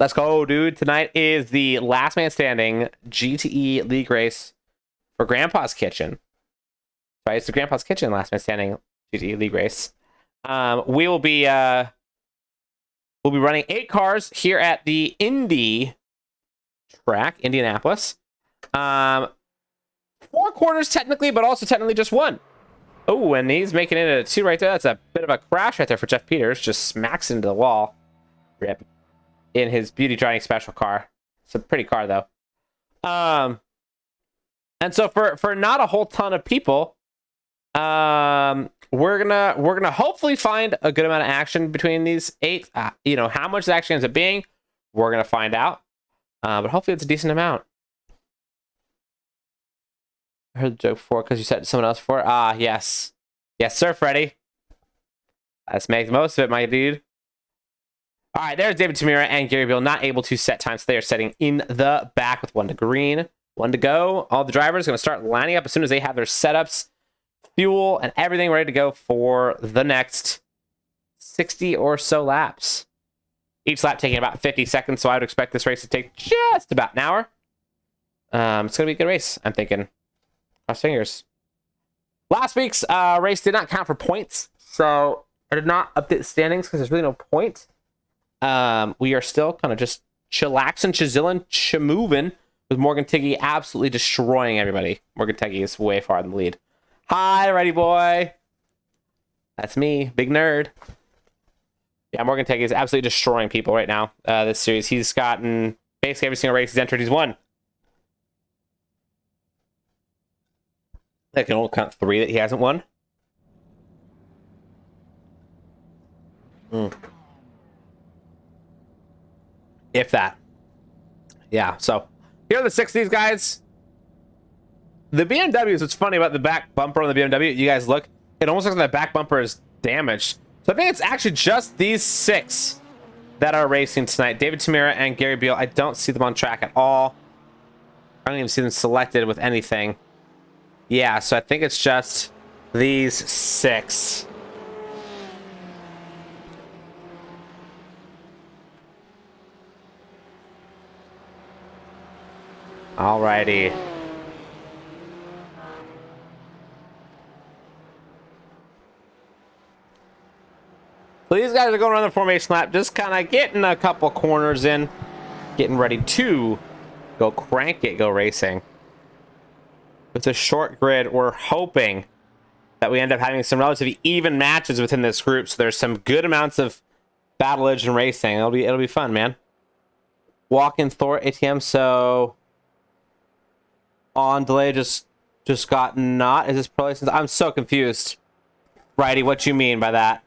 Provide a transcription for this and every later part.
Let's go, dude. Tonight is the Last Man Standing GTE League race for Grandpa's Kitchen. Right, it's the Grandpa's Kitchen Last Man Standing GTE League race. We'll be running 8 cars here at the Indy track, Indianapolis. 4 corners technically, but also technically just 1. Oh, and he's making it a 2 right there. That's a bit of a crash right there for Jeff Peters. Just smacks into the wall. Rip. In his beauty drying special car. It's a pretty car though. And so for not a whole ton of people, we're gonna hopefully find a good amount of action between these 8. How much the action ends up being, we're gonna find out. But hopefully it's a decent amount. I heard the joke before because you said to someone else before. Yes. Yes, sir, Freddie. Let's make the most of it, my dude. All right, there's David Tamira and Gary Beal not able to set times. They are setting in the back with 1 to green, 1 to go. All the drivers are going to start lining up as soon as they have their setups, fuel, and everything ready to go for the next 60 or so laps. Each lap taking about 50 seconds, so I would expect this race to take just about an hour. It's going to be a good race, I'm thinking. Cross fingers. Last week's race did not count for points, so I did not update the standings because there's really no point. We are still kind of just chillaxing, chazilling, chamoving with Morgan Tiggy absolutely destroying everybody. Morgan Tiggy is way far in the lead. Hi, ready boy. That's me, big nerd. Yeah, Morgan Tiggy is absolutely destroying people right now. This series, he's gotten basically every single race he's entered, he's won. I can only count 3 that he hasn't won. If that. Yeah, so here are the 6 of these guys. The BMWs, what's funny about the back bumper on the BMW, you guys look, it almost looks like the back bumper is damaged. So I think it's actually just these 6 that are racing tonight. David Tamira and Gary Beal, I don't see them on track at all. I don't even see them selected with anything. Yeah, so I think it's just these 6. Alrighty. So these guys are going around the formation lap, just kind of getting a couple corners in, getting ready to go crank it, go racing. With a short grid, we're hoping that we end up having some relatively even matches within this group, so there's some good amounts of battleage and racing. It'll be fun, man. Walk-in Thor ATM, so on delay just got not. Is this pro license? I'm so confused. Righty, what you mean by that?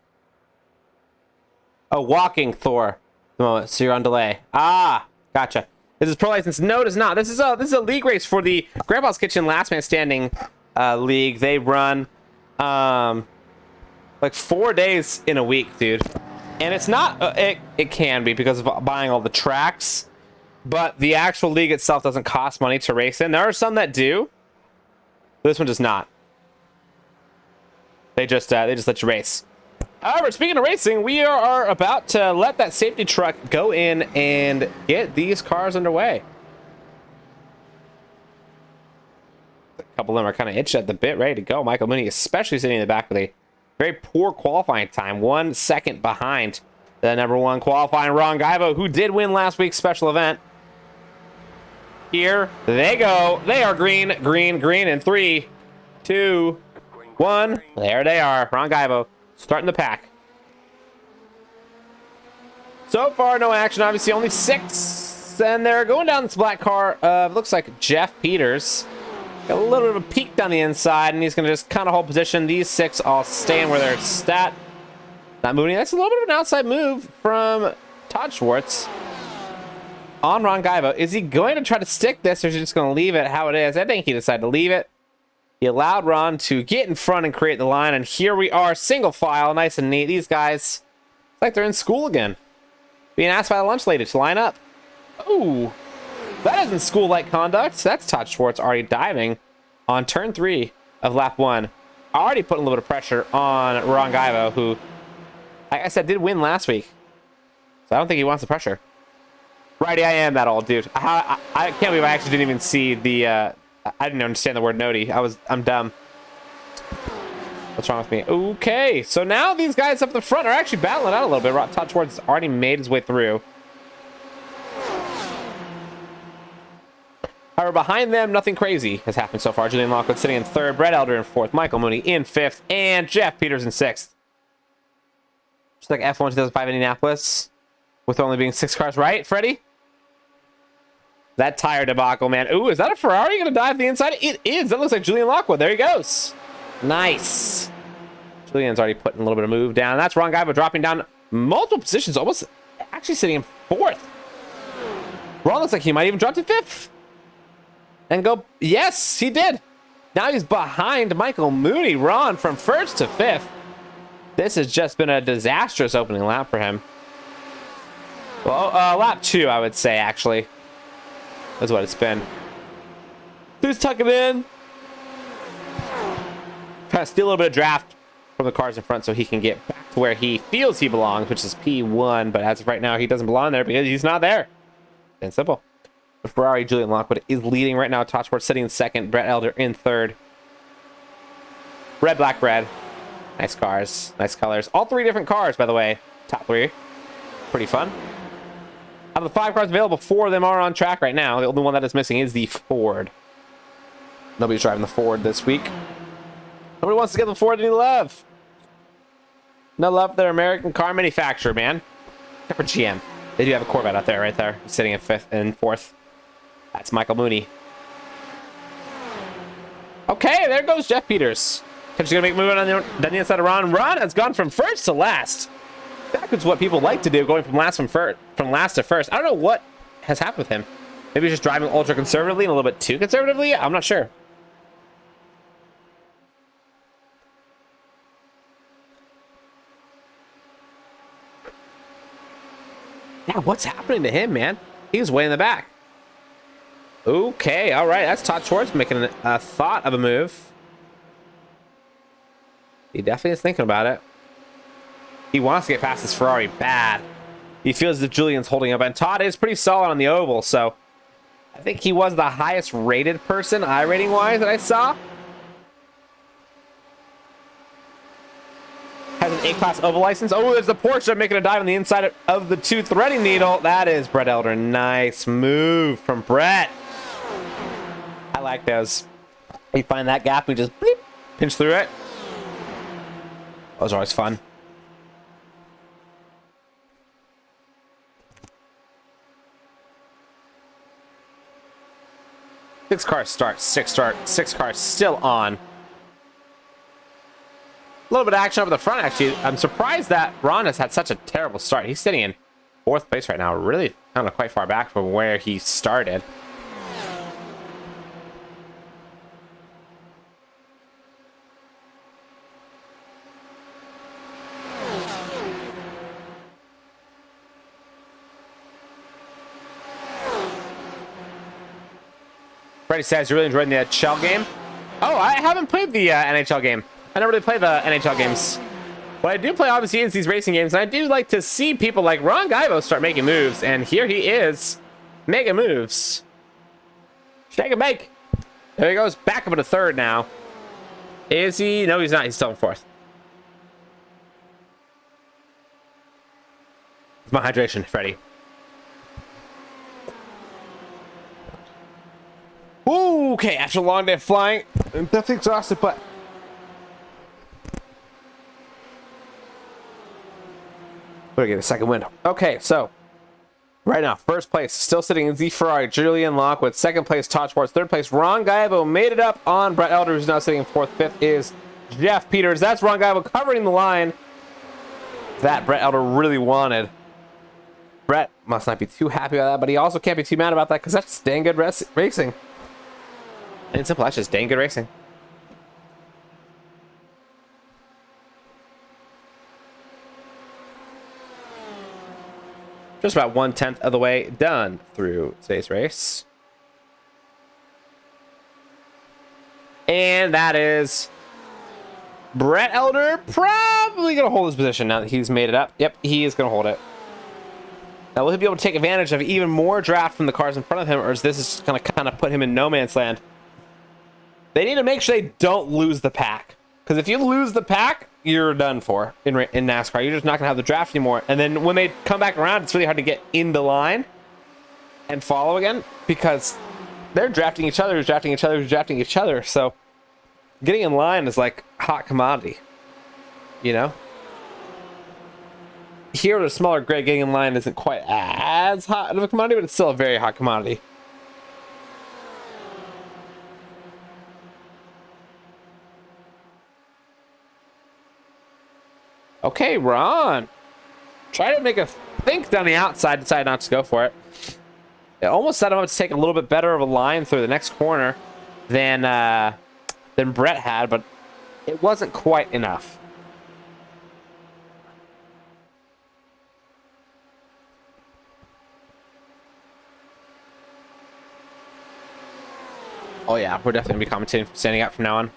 Oh, walking Thor. The moment, so you're on delay. Gotcha. Is this pro license? No, it is not. This is a league race for the Grandpa's Kitchen Last Man Standing league. They run like 4 days in a week, dude. And it's not it can be because of buying all the tracks, but the actual league itself doesn't cost money to race in. There are some that do. This one does not. They just let you race. However, speaking of racing, we are about to let that safety truck go in and get these cars underway. A couple of them are kind of itched at the bit, ready to go. Michael Mooney, especially sitting in the back with a very poor qualifying time, 1 second behind the #1 qualifying Ron Gaivo, who did win last week's special event. Here they go. They are green, green, green in 3, 2, 1. There they are. Ron Gaivo starting the pack. So far, no action. Obviously, only 6. And they're going down this black car. Looks like Jeff Peters. Got a little bit of a peek down the inside, and he's going to just kind of hold position. These 6 all staying where they're stat. Not moving. That's a little bit of an outside move from Todd Schwartz on Ron Gaivo. Is he going to try to stick this, or is he just going to leave it how it is? I think he decided to leave it. He allowed Ron to get in front and create the line, and here we are, single file, nice and neat. These guys, it's like they're in school again. Being asked by the lunch lady to line up. Ooh, that isn't school-like conduct. That's Todd Schwartz already diving on turn 3 of lap 1. Already putting a little bit of pressure on Ron Gaivo, who, like I said, did win last week. So I don't think he wants the pressure. Righty, I am that old, dude. I can't believe I actually didn't even see the, I didn't understand the word noti. I'm dumb. What's wrong with me? Okay, so now these guys up the front are actually battling out a little bit. Todd Schwartz has already made his way through. However, behind them, nothing crazy has happened so far. Julian Lockwood sitting in third, Brett Elder in fourth, Michael Mooney in fifth, and Jeff Peters in sixth. Just like F1 2005 Indianapolis, with only being 6 cars, right, Freddie? That tire debacle, man. Ooh, is that a Ferrari going to dive the inside? It is. That looks like Julian Lockwood. There he goes. Nice. Julian's already putting a little bit of move down. That's wrong guy, but dropping down multiple positions, almost actually sitting in fourth. Ron looks like he might even drop to fifth. And go, yes, he did. Now he's behind Michael Mooney. Ron from first to fifth. This has just been a disastrous opening lap for him. Well, lap 2, I would say, actually. That's what it's been. Who's tucking in? Trying to steal a little bit of draft from the cars in front so he can get back to where he feels he belongs, which is P1. But as of right now, he doesn't belong there because he's not there. And simple. The Ferrari, Julian Lockwood is leading right now. Todd Schwartz sitting in second. Brett Elder in third. Red, black, red. Nice cars. Nice colors. All 3 different cars, by the way. Top 3. Pretty fun. Out of the 5 cars available, 4 of them are on track right now. The only one that is missing is the Ford. Nobody's driving the Ford this week. Nobody wants to give the Ford any love. No love for their American car manufacturer, man. Except for GM. They do have a Corvette out there, right there. He's sitting in 5th and 4th. That's Michael Mooney. Okay, there goes Jeff Peters. He's going to make a move on the inside of Ron. Ron has gone from first to last. That's what people like to do, going from last to first. I don't know what has happened with him. Maybe he's just driving ultra conservatively and a little bit too conservatively. I'm not sure. Yeah, what's happening to him, man? He's way in the back. Okay, all right. That's Todd Schwartz making a thought of a move. He definitely is thinking about it. He wants to get past this Ferrari bad. He feels as if Julian's holding up. And Todd is pretty solid on the oval, so I think he was the highest rated person, iRating-wise, that I saw. Has an A-Class oval license. Oh, there's the Porsche making a dive on the inside of the 2 threading needle. That is Brett Elder. Nice move from Brett. I like those. We find that gap, we just bleep, pinch through it. Those are always fun. Six cars start, 6 cars still on. A little bit of action over the front, actually. I'm surprised that Ron has had such a terrible start. He's sitting in 4th place right now, really kind of quite far back from where he started. Freddie says, you're really enjoying the NHL game? Oh, I haven't played the NHL game. I never really play the NHL games. What I do play, obviously, is these racing games, and I do like to see people like Ron Gaibo start making moves, and here he is, making moves. Shake and bake. There he goes, back up into 3rd now. Is he? No, he's not. He's still in 4th. It's my hydration, Freddie. Ooh, okay, after a long day of flying, I'm definitely exhausted, but we're gonna get a second win. Okay, so right now, 1st place, still sitting in the Ferrari, Julian Lockwood. 2nd place, Todd Schwartz. 3rd place, Ron Gaibo made it up on Brett Elder, who's now sitting in 4th. 5th is Jeff Peters. That's Ron Gaibo covering the line that Brett Elder really wanted. Brett must not be too happy about that, but he also can't be too mad about that because that's dang good racing. And it's simple, that's just dang good racing. Just about 1/10 of the way done through today's race. And that is Brett Elder probably going to hold his position now that he's made it up. Yep, he is going to hold it. Now, will he be able to take advantage of even more draft from the cars in front of him, or is this going to kind of put him in no man's land? They need to make sure they don't lose the pack. Because if you lose the pack, you're done for in NASCAR. You're just not going to have the draft anymore. And then when they come back around, it's really hard to get in the line and follow again. Because they're drafting each other, who's drafting each other, who's drafting each other. So getting in line is like hot commodity. You know? Here with a smaller grid, getting in line isn't quite as hot of a commodity, but it's still a very hot commodity. Okay, Ron. Try to make a think down the outside, decided not to go for it. It almost set him up to take a little bit better of a line through the next corner than Brett had, but it wasn't quite enough. Oh yeah, we're definitely going to be commentating standing up from now on.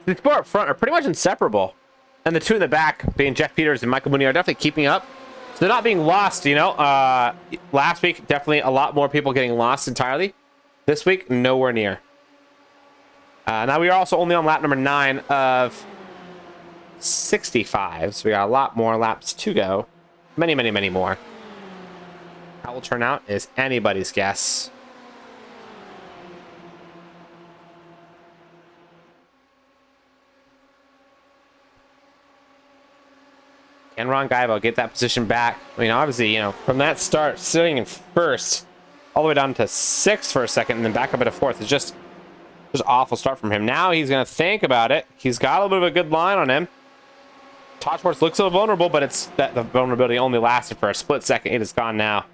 The four up front are pretty much inseparable. And the two in the back, being Jeff Peters and Michael Mooney, are definitely keeping up. So they're not being lost, you know. Last week, definitely a lot more people getting lost entirely. This week, nowhere near. Now we are also only on lap number 9 of 65. So we got a lot more laps to go. Many, many, many more. How it will turn out is anybody's guess. Can Ron Gaibo get that position back? I mean, obviously, you know, from that start, sitting in first, all the way down to 6th for a second, and then back up into 4th, is just awful start from him. Now he's going to think about it. He's got a little bit of a good line on him. Todd Schwartz looks a little vulnerable, but it's that the vulnerability only lasted for a split second. It is gone now.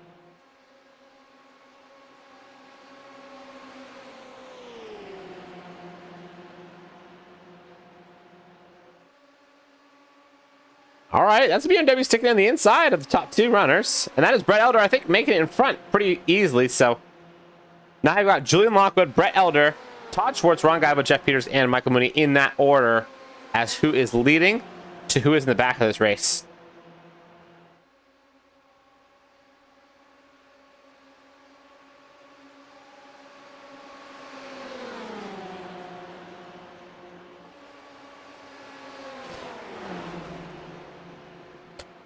All right, that's a BMW sticking on the inside of the top 2 runners. And that is Brett Elder, I think, making it in front pretty easily. So now you've got Julian Lockwood, Brett Elder, Todd Schwartz, Ron Gaibo, Jeff Peters, and Michael Mooney in that order as who is leading to who is in the back of this race.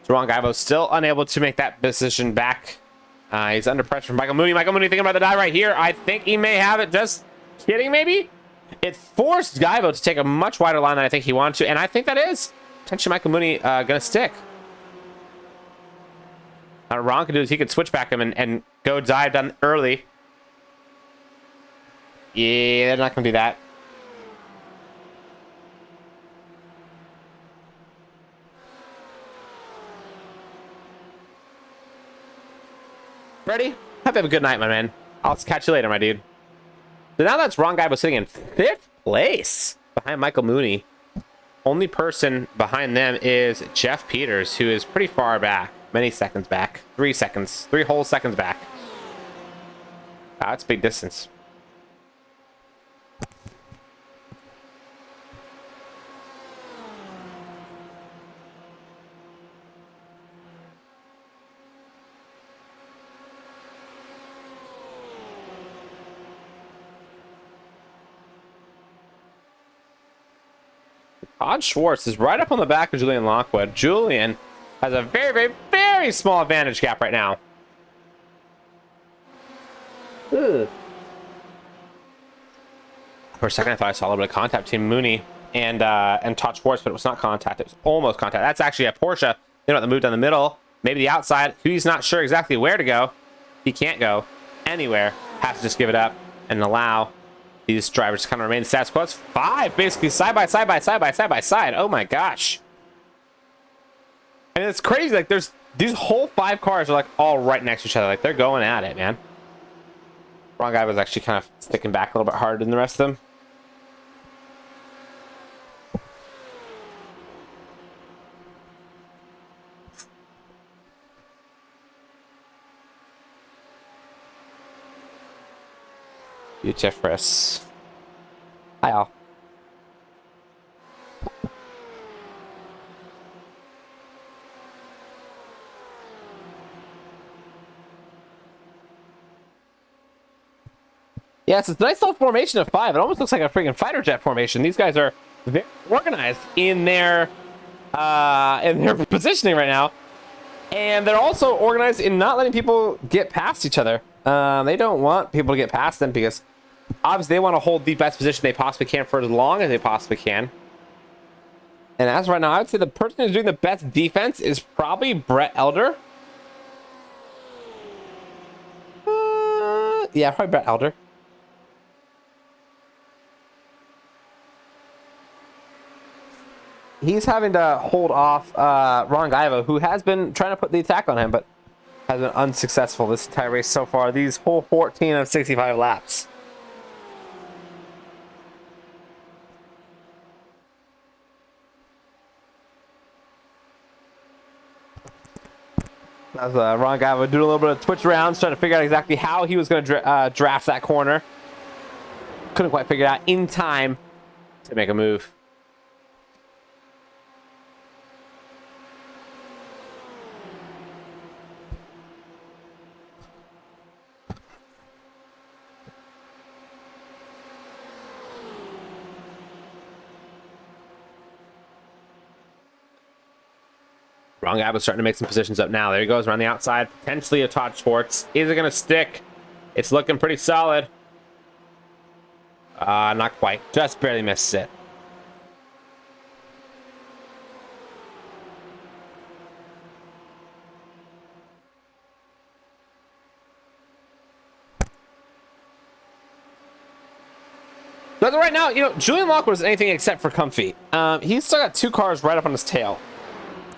So Ron Gaibo still unable to make that decision back. He's under pressure from Michael Mooney. Michael Mooney thinking about the die right here. I think he may have it. Just kidding, maybe? It forced Gaibo to take a much wider line than I think he wanted to, and I think that is potentially Michael Mooney going to stick. What Ron could do is he could switch back him and go dive down early. Yeah, they're not going to do that. Ready? Have a good night, my man. I'll catch you later, my dude. So now that's Ron Gaibo sitting in 5th place behind Michael Mooney. Only person behind them is Jeff Peters, who is pretty far back. Many seconds back. 3 seconds. 3 whole seconds back. Wow, that's a big distance. Todd Schwartz is right up on the back of Julian Lockwood. Julian has a very, very, very small advantage gap right now. Ugh. For a second, I thought I saw a little bit of contact between Mooney and Todd Schwartz, but it was not contact. It was almost contact. That's actually a Porsche. They don't have to move down the middle. Maybe the outside. He's not sure exactly where to go. He can't go anywhere. Has to just give it up and allow these drivers kind of remain status quo. It's 5, basically side by side by side by side by side. Oh my gosh. I mean, it's crazy. Like, there's these whole 5 cars are like all right next to each other. Like, they're going at it, man. Wrong guy was actually kind of sticking back a little bit harder than the rest of them. Beautiful. Hi, all. Yeah, it's a nice little formation of 5. It almost looks like a freaking fighter jet formation. These guys are very organized in their positioning right now. And they're also organized in not letting people get past each other. They don't want people to get past them because obviously they want to hold the best position they possibly can for as long as they possibly can. And as of right now, I would say the person who's doing the best defense is probably Brett Elder. Yeah, probably Brett Elder. He's having to hold off Ron Gaivo, who has been trying to put the attack on him, but has been unsuccessful this entire race so far. These whole 14 of 65 laps. As Ron Gaivo doing a little bit of twitch arounds, trying to figure out exactly how he was going to draft that corner. Couldn't quite figure it out in time to make a move. Ron Gaivo's starting to make some positions up now. There he goes around the outside. Potentially a Todd Schwartz. Is it going to stick? It's looking pretty solid. Not quite. Just barely missed it. But right now, you know, Julian Lockwood is anything except for comfy. He's still got 2 cars right up on his tail.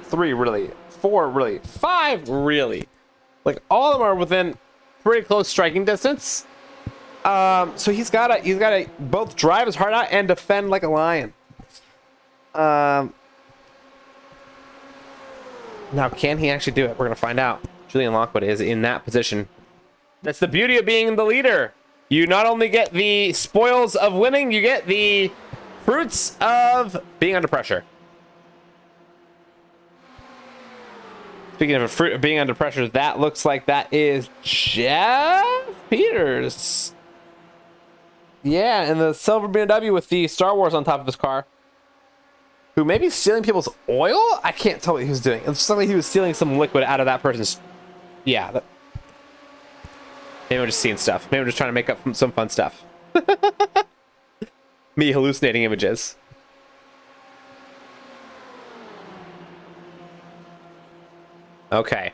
3 really, 4 really, 5 really. Like all of them are within pretty close striking distance. So he's gotta both drive his heart out and defend like a lion. Now can he actually do it? We're gonna find out. Julian Lockwood is in that position. That's the beauty of being the leader. You not only get the spoils of winning, you get the fruits of being under pressure. Speaking of a fruit of being under pressure, that looks like that is Jeff Peters. Yeah, and the silver BMW with the Star Wars on top of his car. Who may be stealing people's oil? I can't tell what he was doing. It's something he was stealing some liquid out of that person's... Yeah. Maybe we're just seeing stuff. Maybe we're just trying to make up some fun stuff. Me hallucinating images. Okay.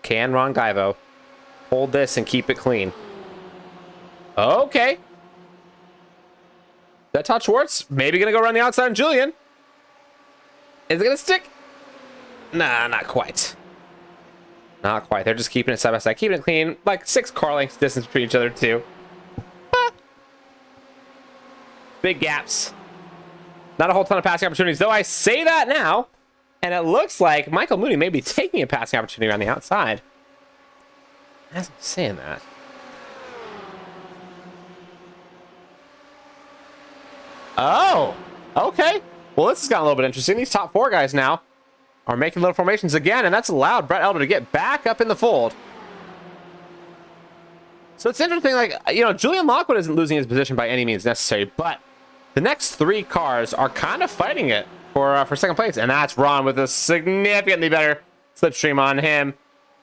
Can Ron Gaivo hold this and keep it clean? Okay. Is that Todd Schwartz? Maybe gonna go around the outside on Julian. Is it gonna stick? Nah, not quite. Not quite. They're just keeping it side by side, keeping it clean. Like 6 car lengths distance between each other too. Big gaps. Not a whole ton of passing opportunities, though I say that now. And it looks like Michael Mooney may be taking a passing opportunity around the outside. As I'm saying that. Oh, okay. Well, this has gotten a little bit interesting. These top 4 guys now are making little formations again, and that's allowed Brett Elder to get back up in the fold. So it's interesting, like, you know, Julian Lockwood isn't losing his position by any means necessary, but the next 3 cars are kind of fighting it for second place, and that's Ron with a significantly better slipstream on him.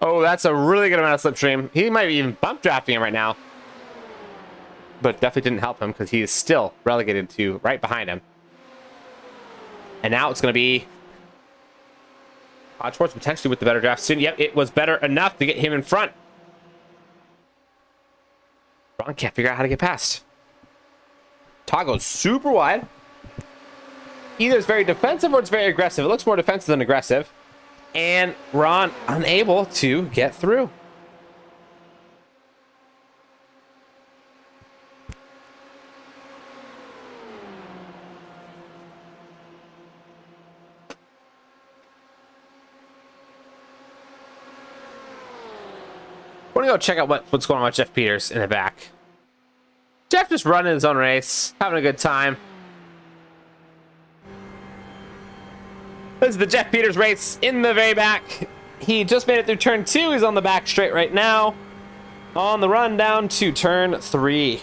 Oh, that's a really good amount of slipstream. He might be even bump drafting him right now, but definitely didn't help him because he is still relegated to right behind him. And now it's going to be Todd Schwartz potentially with the better draft soon. Yep, it was better enough to get him in front. Ron can't figure out how to get past. Todd goes super wide. Either it's very defensive or it's very aggressive. It looks more defensive than aggressive. And Ron unable to get through. want to go check out what's going on with Jeff Peters in the back. Jeff just running his own race, having a good time. This is the Jeff Peters race in the very back. He just made it through turn 2. He's on the back straight right now. On the run down to turn 3.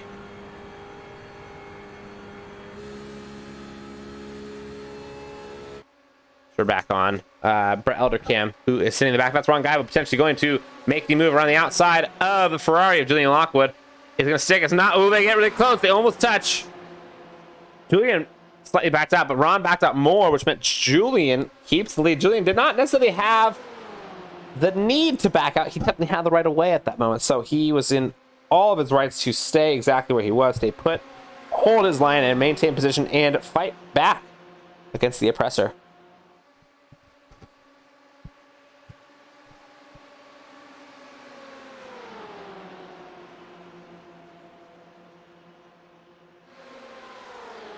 We're back on Brett Eldercam, who is sitting in the back. That's the wrong guy, but potentially going to make the move around the outside of the Ferrari of Julian Lockwood. Is going to stick. It's not. Oh, they get really close. They almost touch. Julian slightly backed out, but Ron backed out more, which meant Julian keeps the lead. Julian did not necessarily have the need to back out. He definitely had the right of way at that moment, so he was in all of his rights to stay exactly where he was, stay put, hold his line, and maintain position and fight back against the oppressor.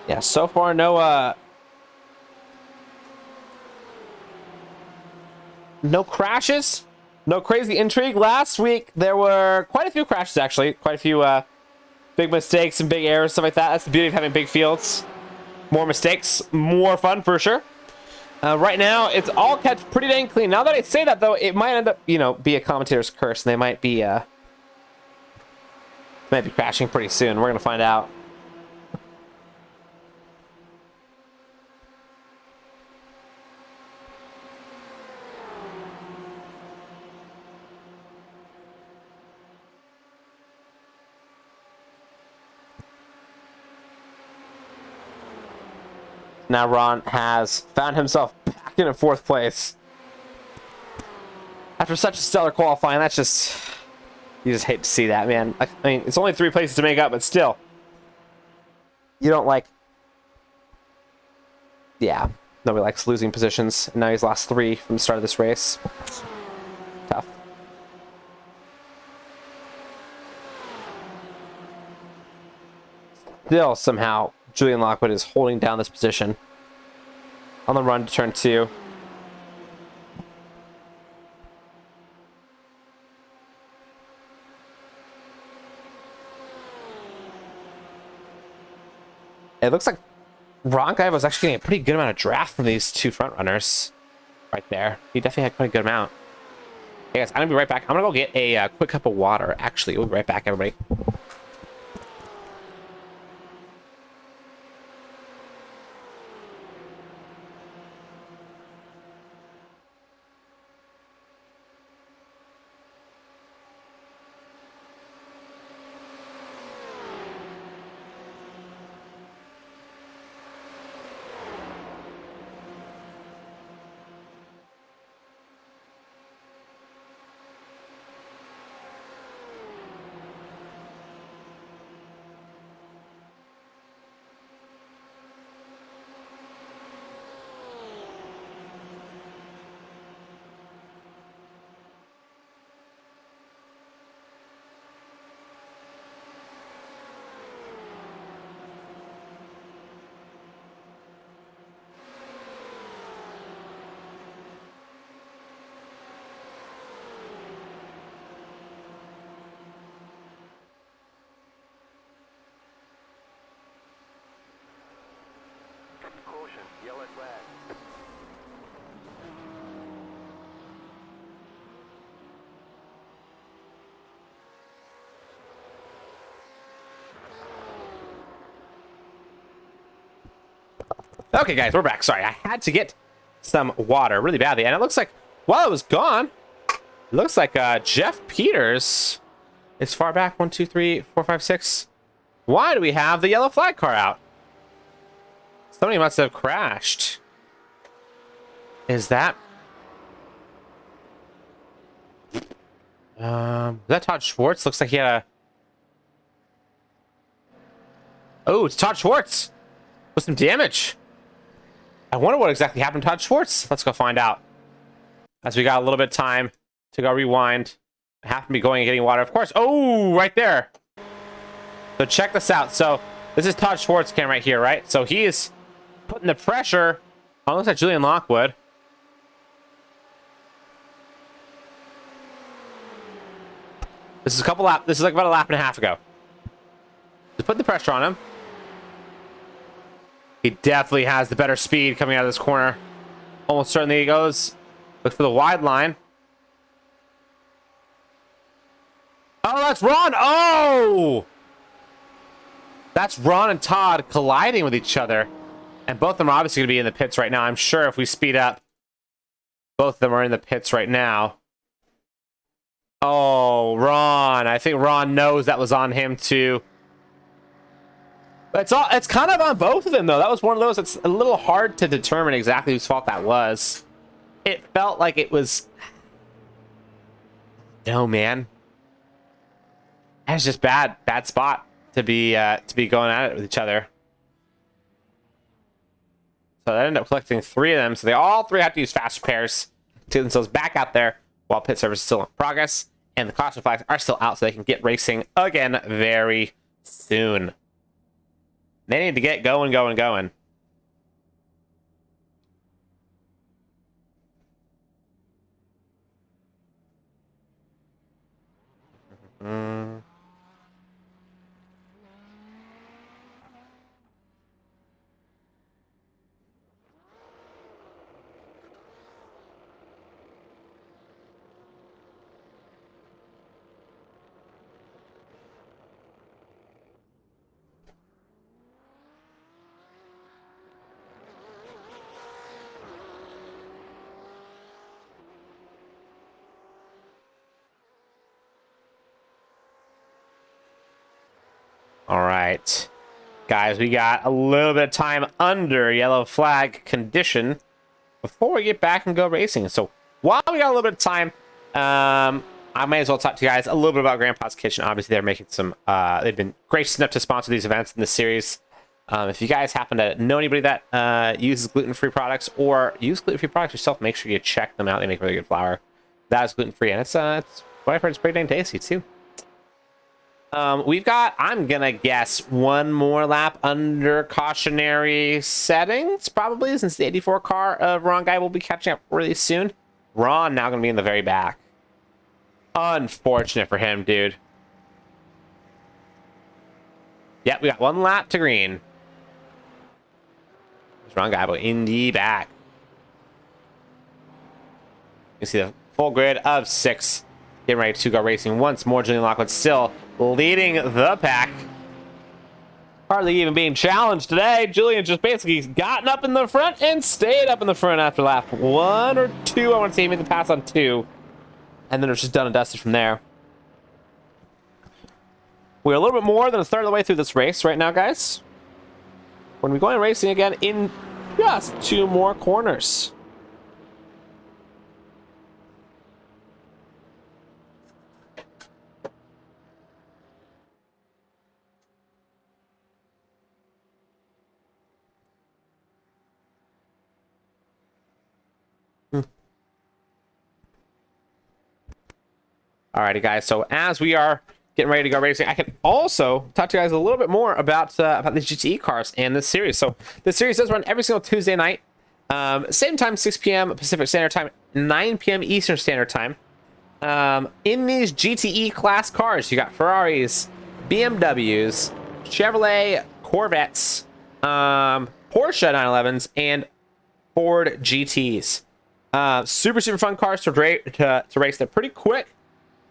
Yeah, so far no crashes, no crazy intrigue. Last week there were quite a few crashes, actually, quite a few big mistakes and big errors, stuff like that. That's the beauty of having big fields. More mistakes, more fun for sure. Right now it's all kept pretty dang clean. Now that I say that, though, it might end up, you know, be a commentator's curse, and they might be crashing pretty soon. We're gonna find out. Now Ron has found himself back in 4th place. After such a stellar qualifying, that's just... You just hate to see that, man. I mean, it's only 3 places to make up, but still. You don't like... Yeah, nobody likes losing positions. And now he's lost 3 from the start of this race. Tough. Still, somehow, Julian Lockwood is holding down this position on the run to turn 2. It looks like Ron Guy was actually getting a pretty good amount of draft from these 2 front runners right there. He definitely had quite a good amount. Hey guys, I'm gonna be right back. I'm gonna go get a quick cup of water. Actually, we'll be right back, everybody. Yellow flag. Okay, guys, we're back. Sorry, I had to get some water really badly. And it looks like, while it was gone, it looks like Jeff Peters is far back. 1, 2, 3, 4, 5, 6. Why do we have the yellow flag car out? Somebody must have crashed. Is that... is that Todd Schwartz? Looks like he had a... Oh, it's Todd Schwartz with some damage. I wonder what exactly happened to Todd Schwartz. Let's go find out. As we got a little bit of time to go rewind. I have to be going and getting water, of course. Oh, right there. So check this out. So this is Todd Schwartz cam right here, right? So he is putting the pressure on, looks like Julian Lockwood. This is a couple lap. This is like about a lap and a half ago. Just put the pressure on him. He definitely has the better speed coming out of this corner. Almost certainly he goes. Look for the wide line. Oh, that's Ron. Oh! That's Ron and Todd colliding with each other. And both of them are obviously going to be in the pits right now. I'm sure if we speed up, both of them are in the pits right now. Oh, Ron. I think Ron knows that was on him too. It's kind of on both of them, though. That was one of those that's a little hard to determine exactly whose fault that was. It felt like it was... No, man. That's just bad spot to be going at it with each other. So they ended up collecting 3 of them. So they all 3 have to use fast repairs to get themselves back out there while pit service is still in progress. And the caution flags are still out so they can get racing again very soon. They need to get going. All right, guys, we got a little bit of time under yellow flag condition before we get back and go racing. So while we got a little bit of time, I may as well talk to you guys a little bit about Grandpa's Kitchen. Obviously, they're making some, they've been gracious enough to sponsor these events in this series. If you guys happen to know anybody that uses gluten-free products or use gluten-free products yourself, make sure you check them out. They make really good flour. That is gluten-free, and it's what I've heard, it's pretty dang tasty, too. We've got, I'm gonna guess, one more lap under cautionary settings, probably, since the 84 car of Ron Guy will be catching up really soon. Ron now gonna be in the very back. Unfortunate for him, dude. Yep, we got 1 lap to green. There's Ron Guy in the back. You can see the full grid of 6 getting ready to go racing once more. Julian Lockwood still leading the pack. Hardly even being challenged today. Julian just basically gotten up in the front and stayed up in the front after lap 1 or 2. I want to see him make the pass on 2. And then it's just done and dusted from there. We're a little bit more than a third of the way through this race right now, guys. We're going to be going racing again in just 2 more corners. Alrighty, guys. So as we are getting ready to go racing, I can also talk to you guys a little bit more about these GTE cars and this series. So this series does run every single Tuesday night, same time, 6 p.m. Pacific Standard Time, 9 p.m. Eastern Standard Time. In these GTE class cars, you got Ferraris, BMWs, Chevrolet Corvettes, Porsche 911s, and Ford GTs. Super fun cars to race. They're pretty quick.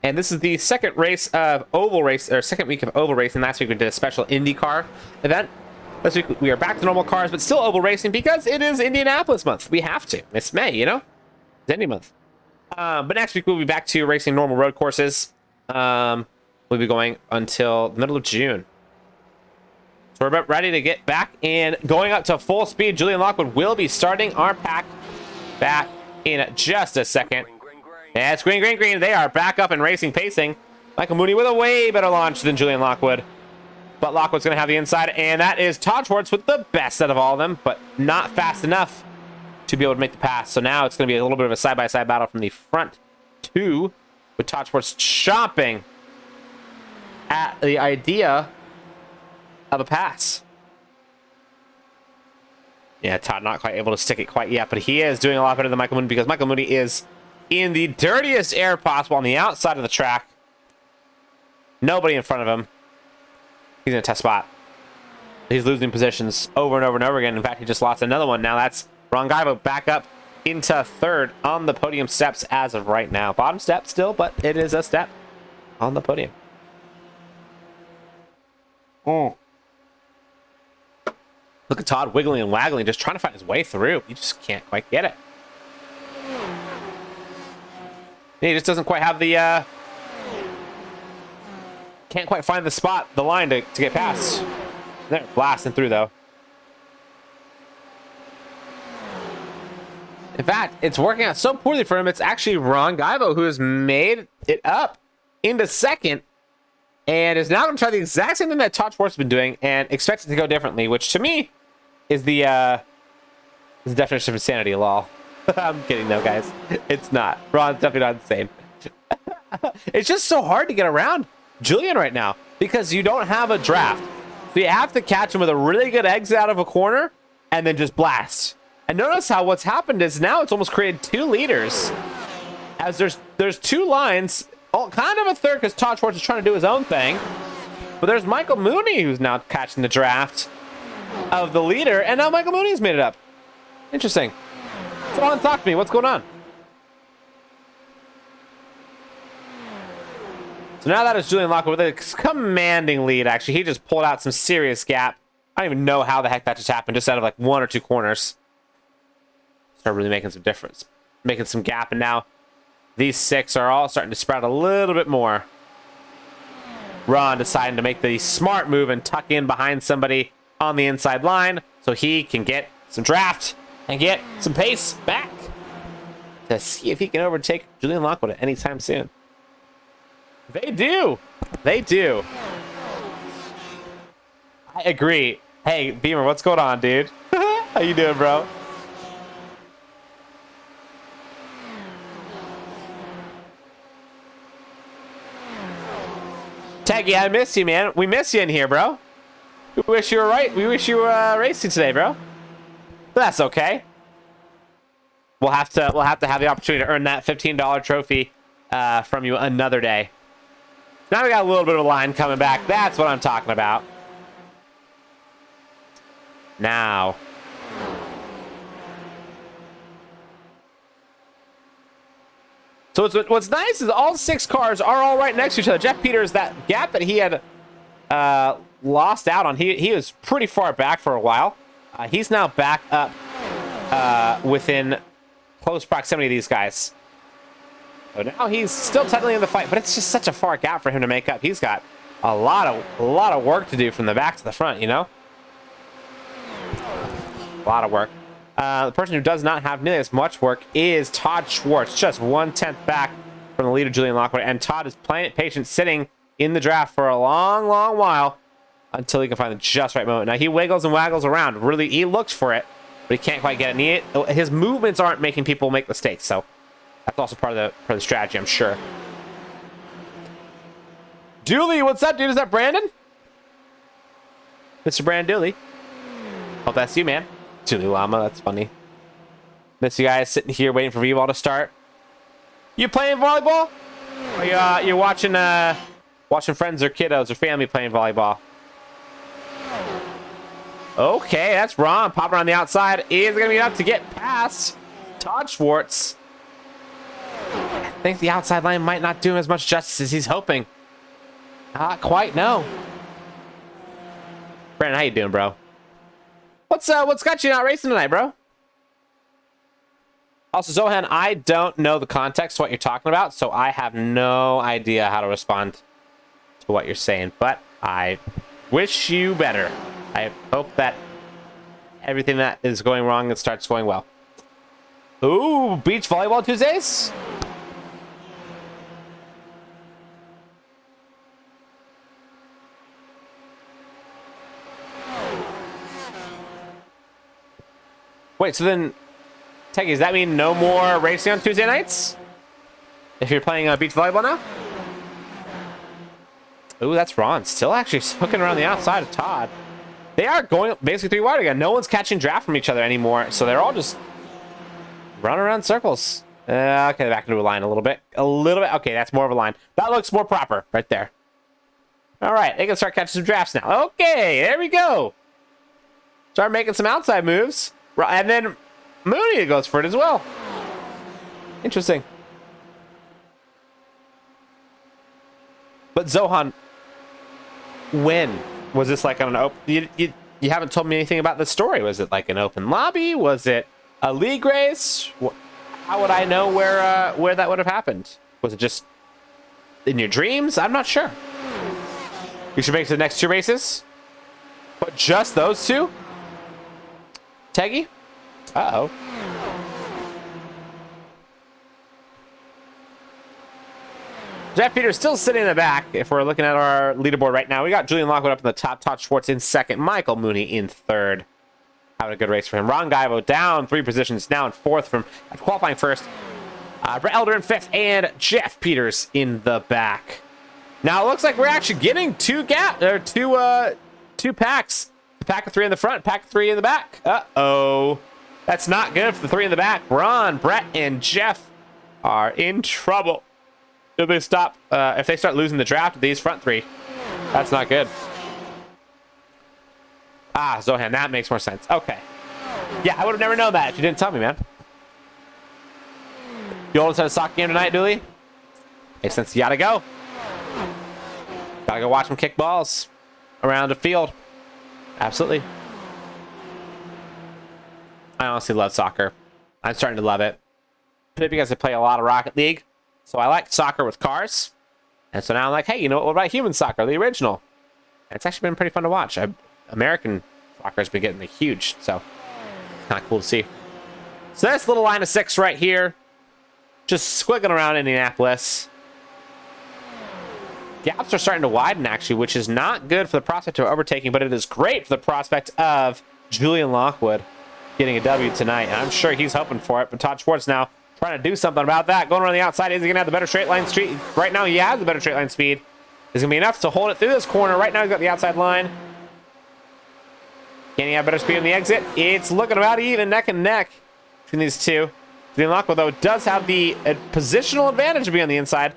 And this is the second race of oval race, or second week of oval racing. Last week we did a special IndyCar event. This week we are back to normal cars, but still oval racing because it is Indianapolis month. We have to. It's May, you know? It's Indy month. But next week we'll be back to racing normal road courses. We'll be going until the middle of June. So we're about ready to get back and going up to full speed. Julian Lockwood will be starting our pack back in just a second. Yeah, it's green. They are back up and racing, pacing. Michael Mooney with a way better launch than Julian Lockwood. But Lockwood's going to have the inside, and that is Todd Schwartz with the best out of all of them, but not fast enough to be able to make the pass. So now it's going to be a little bit of a side-by-side battle from the front 2, with Todd Schwartz chomping at the idea of a pass. Yeah, Todd not quite able to stick it quite yet, but he is doing a lot better than Michael Mooney because Michael Mooney is in the dirtiest air possible on the outside of the track. Nobody in front of him. He's in a tough spot. He's losing positions over and over and over again. In fact, he just lost another one. Now that's Ron Gaivo back up into third on the podium steps as of right now. Bottom step still, but it is a step on the podium. Look at Todd wiggling and waggling, just trying to find his way through. He just can't quite get it. He just doesn't quite have the... Can't quite find the spot, the line to get past. There, blasting through, though. In fact, it's working out so poorly for him, it's actually Ron Gaivo who has made it up into second and is now going to try the exact same thing that Todd Schwartz has been doing and expects it to go differently, which to me is the definition of insanity, lol. I'm kidding, though, guys. It's not. Ron's definitely not insane. It's just so hard to get around Julian right now because you don't have a draft. So you have to catch him with a really good exit out of a corner and then just blast. And notice how what's happened is now it's almost created two leaders. As there's two lines, kind of a third because Todd Schwartz is trying to do his own thing. But there's Michael Mooney who's now catching the draft of the leader. And now Michael Mooney's made it up. Interesting. So on, talk to me. What's going on? So now that is Julian Lockwood with a commanding lead, actually. He just pulled out some serious gap. I don't even know how the heck that just happened, just out of like one or two corners. Start really making some difference, making some gap, and now these six are all starting to spread a little bit more. Ron deciding to make the smart move and tuck in behind somebody on the inside line so he can get some draft and get some pace back to see if he can overtake Julian Lockwood at any time soon. They do. They do. I agree. Hey, Beamer, what's going on, dude? How you doing, bro? Taggy, I miss you, man. We miss you in here, bro. We wish you were right. We wish you were racing today, bro. But that's okay. We'll have to have the opportunity to earn that $15 trophy from you another day. Now we got a little bit of a line coming back. That's what I'm talking about. Now. So what's nice is all six cars are all right next to each other. Jeff Peters, that gap that he had lost out on, he was pretty far back for a while. He's now back up within close proximity of these guys. So now he's still technically in the fight, but it's just such a far gap for him to make up. He's got a lot of work to do from the back to the front, you know? A lot of work. The person who does not have nearly as much work is Todd Schwartz, just 1/10 back from the leader, Julian Lockwood. And Todd is playing it patient, sitting in the draft for a long, long while until he can find the just right moment. Now, he wiggles and waggles around. Really, he looks for it, but he can't quite get it. His movements aren't making people make mistakes, so that's also part of the strategy, I'm sure. Dooley, what's up, dude? Is that Brandon? Mr. Brand Dooley. Oh, that's you, man. Dooley Llama, that's funny. Miss you guys sitting here waiting for V-ball to start. You playing volleyball? Or you're watching watching friends or kiddos or family playing volleyball? Okay, that's Ron popping around the outside. Is gonna be enough to get past Todd Schwartz. I think the outside line might not do him as much justice as he's hoping. Not quite, no. Brandon, how you doing, bro? What's got you not racing tonight, bro? Also, Zohan, I don't know the context to what you're talking about, so I have no idea how to respond to what you're saying, but I wish you better. I hope that everything that is going wrong, it starts going well. Ooh, beach volleyball Tuesdays? Wait, so then, Teggy, does that mean no more racing on Tuesday nights? If you're playing beach volleyball now? Ooh, that's Ron. Still actually hooking around the outside of Todd. They are going basically 3 wide again. No one's catching draft from each other anymore, so they're all just running around circles. Okay, back into a line a little bit. A little bit. Okay, that's more of a line. That looks more proper right there. All right, they can start catching some drafts now. Okay, there we go. Start making some outside moves. And then Mooney goes for it as well. Interesting. But Zohan, when was this like on an open? You haven't told me anything about the story. Was it like an open lobby? Was it a league race? How would I know where that would have happened? Was it just in your dreams? I'm not sure. You should make it to the next 2 races. But just those 2? Teggy? Uh-oh. Jeff Peters still sitting in the back. If we're looking at our leaderboard right now, we got Julian Lockwood up in the top, Todd Schwartz in second, Michael Mooney in third. Having a good race for him. Ron Gaivo down 3 positions, now in 4th from qualifying first. Brett Elder in 5th, and Jeff Peters in the back. Now it looks like we're actually getting 2 packs. The pack of 3 in the front, pack of 3 in the back. Uh-oh. That's not good for the 3 in the back. Ron, Brett, and Jeff are in trouble. If they start losing the draft of these front 3, that's not good. Ah, Zohan, that makes more sense. Okay. Yeah, I would have never known that if you didn't tell me, man. You always had a soccer game tonight, Dooley? Makes sense. You gotta go. Gotta go watch them kick balls around the field. Absolutely. I honestly love soccer. I'm starting to love it. Maybe because I play a lot of Rocket League. So I like soccer with cars. And so now I'm like, hey, you know what about human soccer, the original? And it's actually been pretty fun to watch. American soccer has been getting huge. So it's kind of cool to see. So this little line of 6 right here. Just squiggling around Indianapolis. Gaps are starting to widen, actually, which is not good for the prospect of overtaking, but it is great for the prospect of Julian Lockwood getting a W tonight. And I'm sure he's hoping for it. But Todd Schwartz now trying to do something about that. Going around the outside. Is he going to have the better straight line speed? Right now, he has the better straight line speed. Is going to be enough to hold it through this corner. Right now, he's got the outside line. Can he have better speed on the exit? It's looking about even, neck and neck between these 2. Julian Lockwood, though, does have the positional advantage of being on the inside.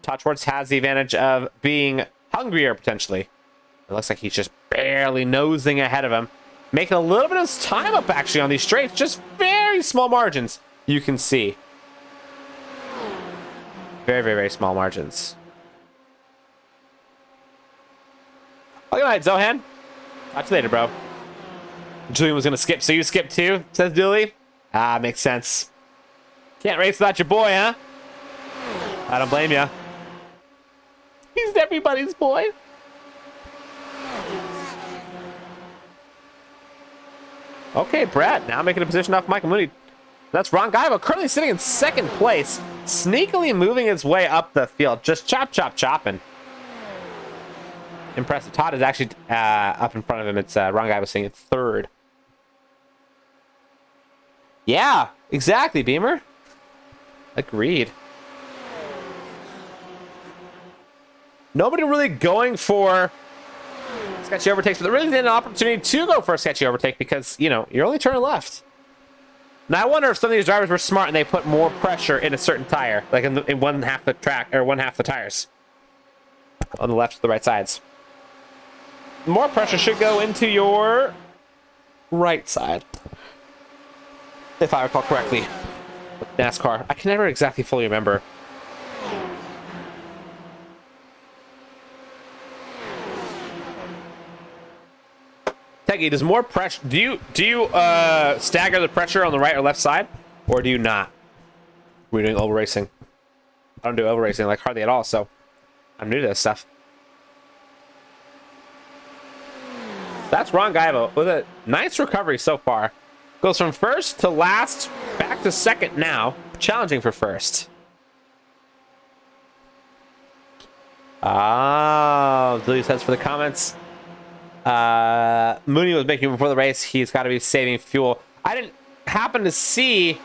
Todd Schwartz has the advantage of being hungrier, potentially. It looks like he's just barely nosing ahead of him. Making a little bit of time up, actually, on these straights. Just very small margins, you can see. Very, very, very small margins. Oh, good night, Zohan. Talk to you later, bro. Julian was going to skip, so you skipped too, says Dooley. Ah, makes sense. Can't race without your boy, huh? I don't blame you. He's everybody's boy. Okay, Brett, now making a position off Michael Mooney. That's Ron Gaivo, currently sitting in 2nd place, sneakily moving his way up the field. Just chopping. Impressive. Todd is actually up in front of him. It's Ron Gaivo sitting in 3rd. Yeah, exactly, Beamer. Agreed. Nobody really going for sketchy overtakes, but there really isn't an opportunity to go for a sketchy overtake because, you know, you're only turning left. Now, I wonder if some of these drivers were smart and they put more pressure in a certain tire, like in one half the track, or one half the tires. On the left or the right sides. More pressure should go into your right side. If I recall correctly. With NASCAR. I can never exactly fully remember. Teggy, does more pressure... Do you stagger the pressure on the right or left side? Or do you not? We're doing oval racing. I don't do oval racing like hardly at all, so I'm new to this stuff. That's Ron Gaivo with a nice recovery so far. Goes from 1st to last, back to 2nd now. Challenging for 1st. Oh, Julius says for the comments. Mooney was making before the race. He's got to be saving fuel. I didn't happen to see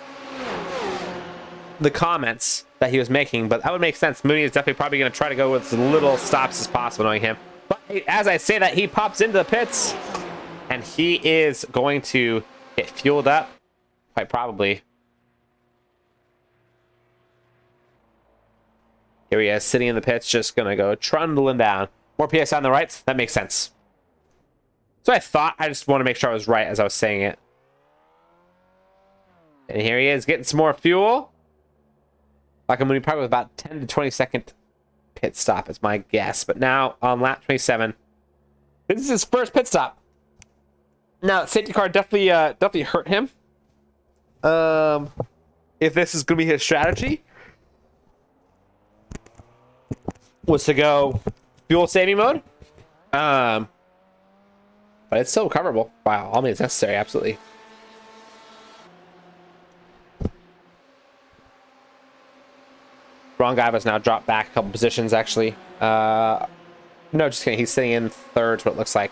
the comments that he was making, but that would make sense. Mooney is definitely probably going to try to go with as little stops as possible, knowing him. But as I say that, he pops into the pits, and he is going to get fueled up, quite probably. Here he is, sitting in the pits, just going to go trundling down. More PSI on the right. That makes sense. So I thought. I just want to make sure I was right as I was saying it. And here he is, getting some more fuel. Mooney probably with about 10 to 20 second pit stop is my guess. But now on lap 27, this is his first pit stop. Now, safety car definitely hurt him. If this is going to be his strategy, was to go fuel saving mode. But it's still recoverable by all means necessary, absolutely. Wrong guy was now dropped back a couple positions, actually. No, just kidding. He's sitting in third, what it looks like.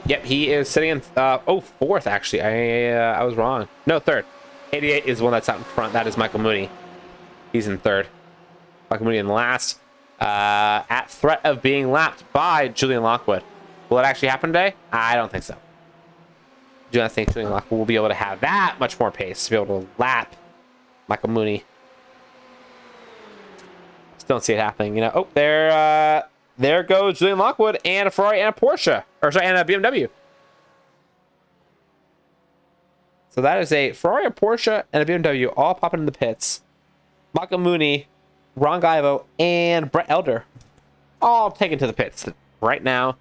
Yep, he is sitting in fourth, actually. I was wrong. No, third. 88 is the one that's out in front. That is Michael Mooney. He's in third. Michael Mooney in last. At threat of being lapped by Julian Lockwood. Will it actually happen today? I don't think so. Do not think Julian Lockwood will be able to have that much more pace to be able to lap Michael Mooney. Just don't see it happening. You know, oh, there goes Julian Lockwood and a Ferrari and a Porsche. Or sorry, and a BMW. So that is a Ferrari, a Porsche, and a BMW all popping in the pits. Michael Mooney, Ron Gaivo, and Brett Elder all taken to the pits right now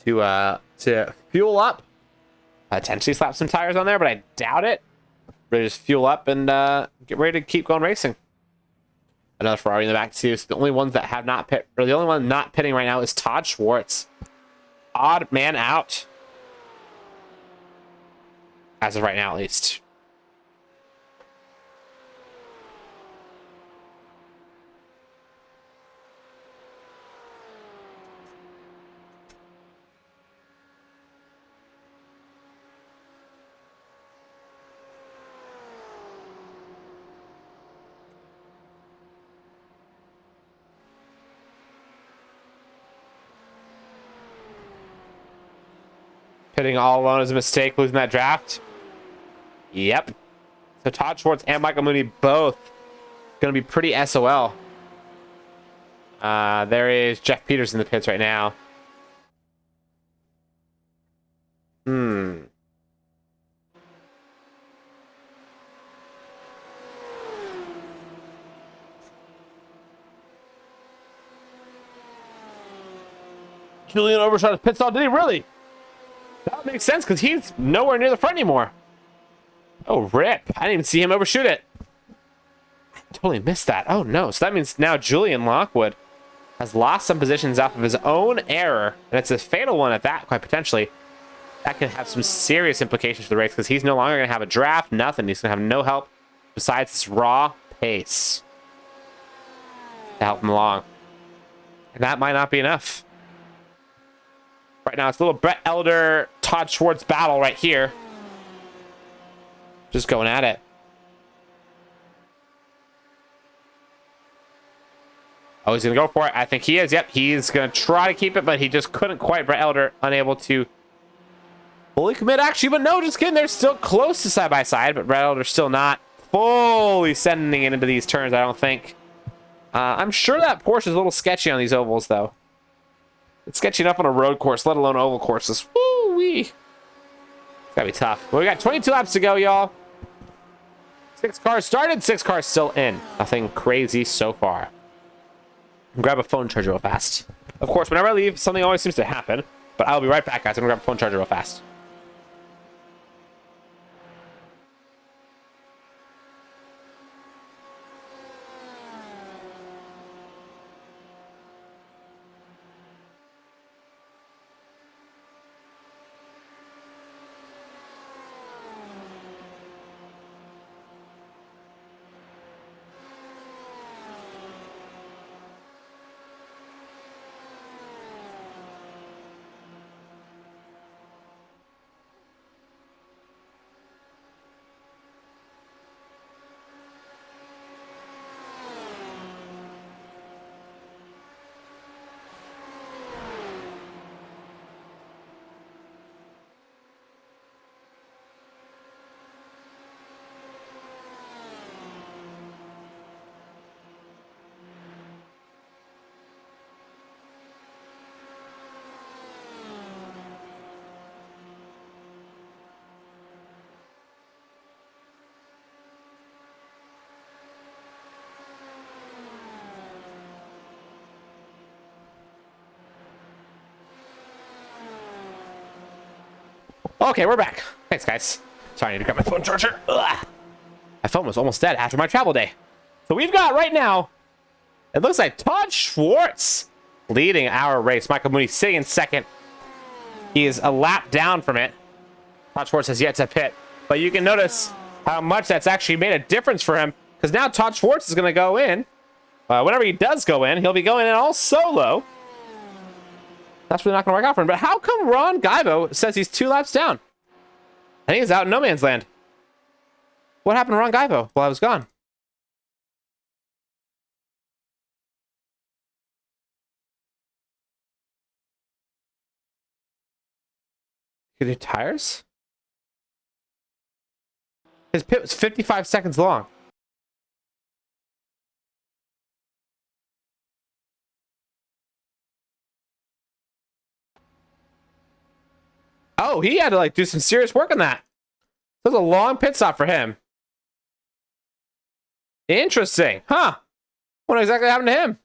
to fuel up. Potentially slap some tires on there, but I doubt it. Ready to just fuel up and get ready to keep going racing. Another Ferrari in the back too. So the only ones that have not pit, or the only one not pitting right now is Todd Schwartz. Odd man out. As of right now, at least. Pitting all alone is a mistake, losing that draft. Yep. So Todd Schwartz and Michael Mooney both going to be pretty SOL. There is Jeff Peters in the pits right now. Julian overshot his pit stop. Did he really? That makes sense because he's nowhere near the front anymore. Oh, rip. I didn't even see him overshoot it. I totally missed that. Oh, no. So that means now Julian Lockwood has lost some positions off of his own error. And it's a fatal one at that, quite potentially. That could have some serious implications for the race because he's no longer going to have a draft, nothing. He's going to have no help besides his raw pace to help him along. And that might not be enough. Right now, it's a little Brett Elder, Todd Schwartz battle right here. Just going at it. Oh, he's going to go for it. I think he is. Yep, he's going to try to keep it, but he just couldn't quite. Brett Elder unable to fully commit, actually. But no, just kidding. They're still close to side by side, but Brett Elder still not fully sending it into these turns, I don't think. I'm sure that Porsche is a little sketchy on these ovals, though. It's sketchy enough on a road course, let alone oval courses. Woo-wee. It's gotta be tough. Well, we got 22 laps to go, y'all. 6 cars started, 6 cars still in. Nothing crazy so far. Grab a phone charger real fast. Of course, whenever I leave, something always seems to happen. But I'll be right back, guys. I'm gonna grab a phone charger real fast. Okay, we're back. Thanks, guys. Sorry, I need to grab my phone charger. Ugh. My phone was almost dead after my travel day. So we've got right now, it looks like Todd Schwartz leading our race. Michael Mooney sitting in second. He is a lap down from it. Todd Schwartz has yet to pit. But you can notice how much that's actually made a difference for him. Because now Todd Schwartz is going to go in. Whenever he does go in, he'll be going in all solo. That's really not going to work out for him. But how come Ron Gaibo says he's 2 laps down? I think he's out in no man's land. What happened to Ron Gaibo while I was gone? Did he tires? His pit was 55 seconds long. Oh, he had to like do some serious work on that. That was a long pit stop for him. Interesting, huh? What exactly happened to him?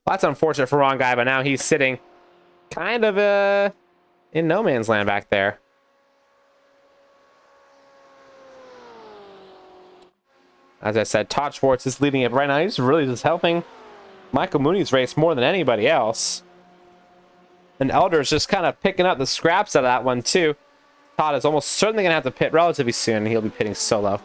Well, that's unfortunate for Ron Guy, but now he's sitting kind of in no man's land back there. As I said, Todd Schwartz is leading it right now. He's really just helping Michael Mooney's race more than anybody else. And Elder's just kind of picking up the scraps out of that one, too. Todd is almost certainly going to have to pit relatively soon. He'll be pitting solo.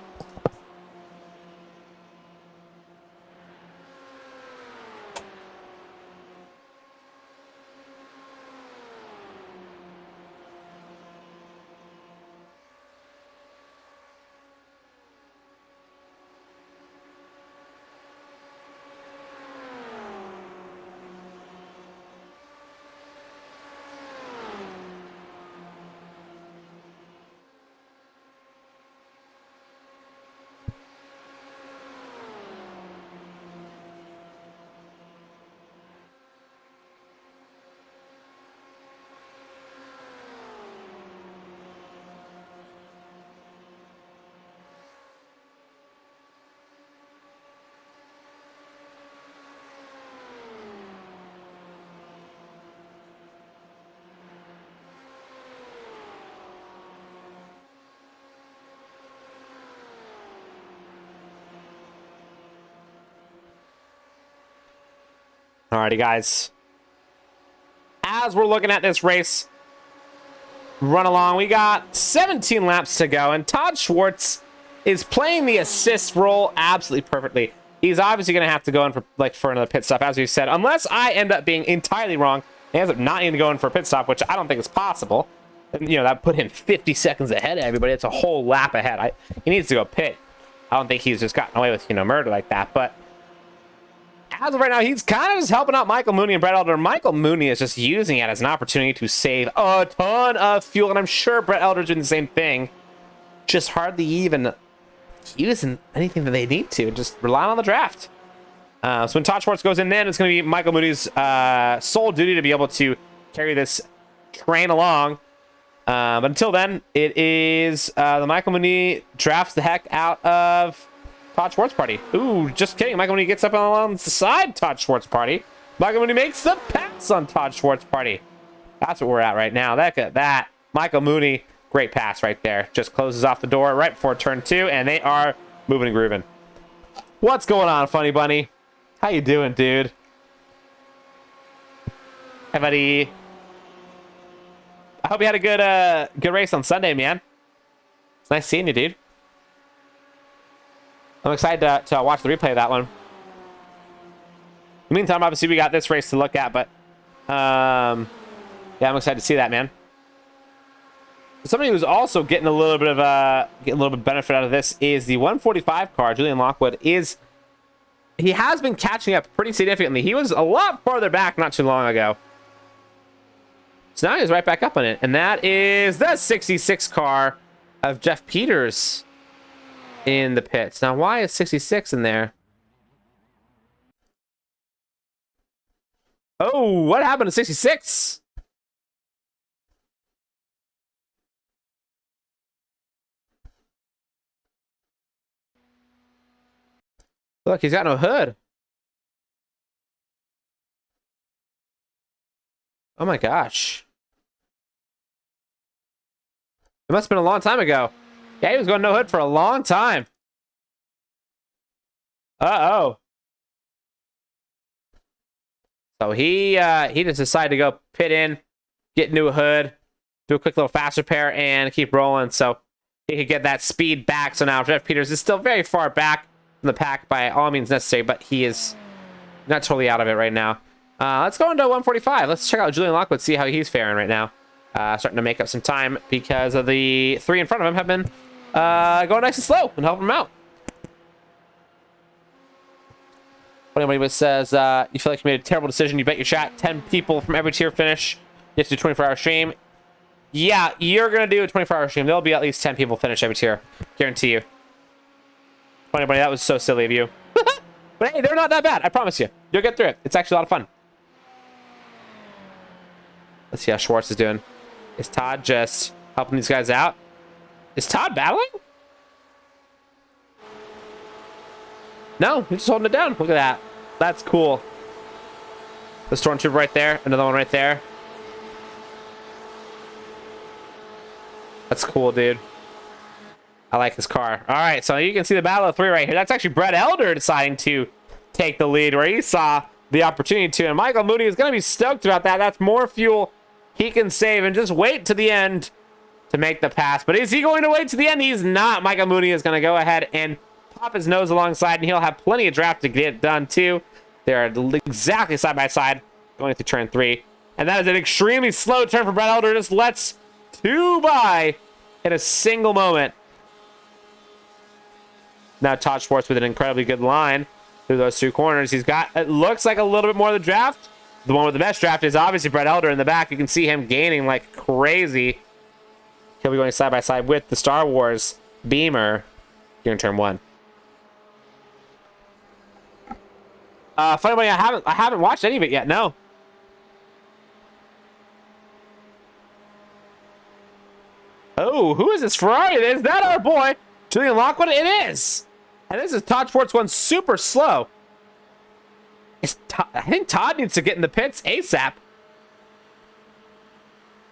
Alrighty, guys. As we're looking at this race run along, we got 17 laps to go, and Todd Schwartz is playing the assist role absolutely perfectly. He's obviously going to have to go in for another pit stop, as we said, unless I end up being entirely wrong. He ends up not needing to go in for a pit stop, which I don't think is possible. And, you know, that put him 50 seconds ahead of everybody. It's a whole lap ahead. He needs to go pit. I don't think he's just gotten away with, murder like that, but as of right now, he's kind of just helping out Michael Mooney and Brett Elder. Michael Mooney is just using it as an opportunity to save a ton of fuel, and I'm sure Brett Elder's doing the same thing. Just hardly even using anything that they need to, just relying on the draft. So when Todd Schwartz goes in, then it's going to be Michael Mooney's sole duty to be able to carry this train along. But until then, it is the Michael Mooney drafts the heck out of Todd Schwartz party. Ooh, just kidding. Michael Mooney gets up on the side Todd Schwartz party. Michael Mooney makes the pass on Todd Schwartz party. That's what we're at right now. Look at that. Michael Mooney, great pass right there. Just closes off the door right before turn 2, and they are moving and grooving. What's going on, Funny Bunny? How you doing, dude? Hey, buddy. I hope you had a good race on Sunday, man. It's nice seeing you, dude. I'm excited to watch the replay of that one. In the meantime, obviously, we got this race to look at, but yeah, I'm excited to see that, man. Somebody who's also getting a little bit of benefit out of this is the 145 car. Julian Lockwood he has been catching up pretty significantly. He was a lot farther back not too long ago. So now he's right back up on it, and that is the 66 car of Jeff Peters in the pits. Now, why is 66 in there? Oh, what happened to 66? Look, he's got no hood. Oh my gosh. It must have been a long time ago. Yeah, he was going no hood for a long time. Uh-oh. So he just decided to go pit in, get into a hood, do a quick little fast repair, and keep rolling. So he could get that speed back. So now Jeff Peters is still very far back from the pack by all means necessary, but he is not totally out of it right now. Let's go into 145. Let's check out Julian Lockwood, see how he's faring right now. Starting to make up some time because of the three in front of him have been going nice and slow and helping him out. If anybody says you feel like you made a terrible decision, you bet your chat 10 people from every tier finish. You have to do 24-hour stream. Yeah, you're going to do a 24-hour stream. There'll be at least 10 people finish every tier. Guarantee you. Anybody, that was so silly of you. But hey, they're not that bad. I promise you. You'll get through it. It's actually a lot of fun. Let's see how Schwartz is doing. Is Todd just helping these guys out? Is Todd battling? No, he's just holding it down. Look at that. That's cool. The Stormtrooper right there. Another one right there. That's cool, dude. I like this car. All right, so you can see the battle of three right here. That's actually Brett Elder deciding to take the lead where he saw the opportunity to. And Michael Mooney is going to be stoked about that. That's more fuel he can save and just wait to the end to make the pass. But is he going to wait to the end? He's not. Michael Mooney is going to go ahead and pop his nose alongside, and he'll have plenty of draft to get it done too. They're exactly side by side going through turn 3. And that is an extremely slow turn for Brett Elder. Just lets two by in a single moment. Now Todd Schwartz with an incredibly good line through those two corners. He's got, it looks like a little bit more of the draft. The one with the best draft is obviously Brett Elder in the back. You can see him gaining like crazy. He'll be going side by side with the Star Wars Beamer here in turn 1. Funny way, I haven't watched any of it yet. No. Oh, who is this Ferrari? Is that our boy Julian Lockwood? It is. And this is Todd Schwartz going super slow. I think Todd needs to get in the pits ASAP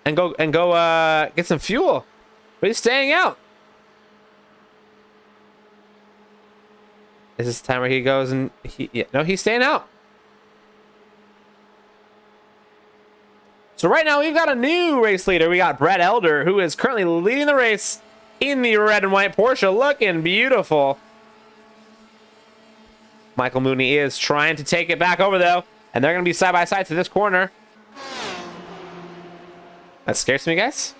and go get some fuel. But he's staying out. Is this the time where he goes and no, he's staying out. So right now we've got a new race leader. We got Brett Elder, who is currently leading the race in the red and white Porsche, looking beautiful. Michael Mooney is trying to take it back over though, and they're going to be side by side to this corner. That scares me, guys.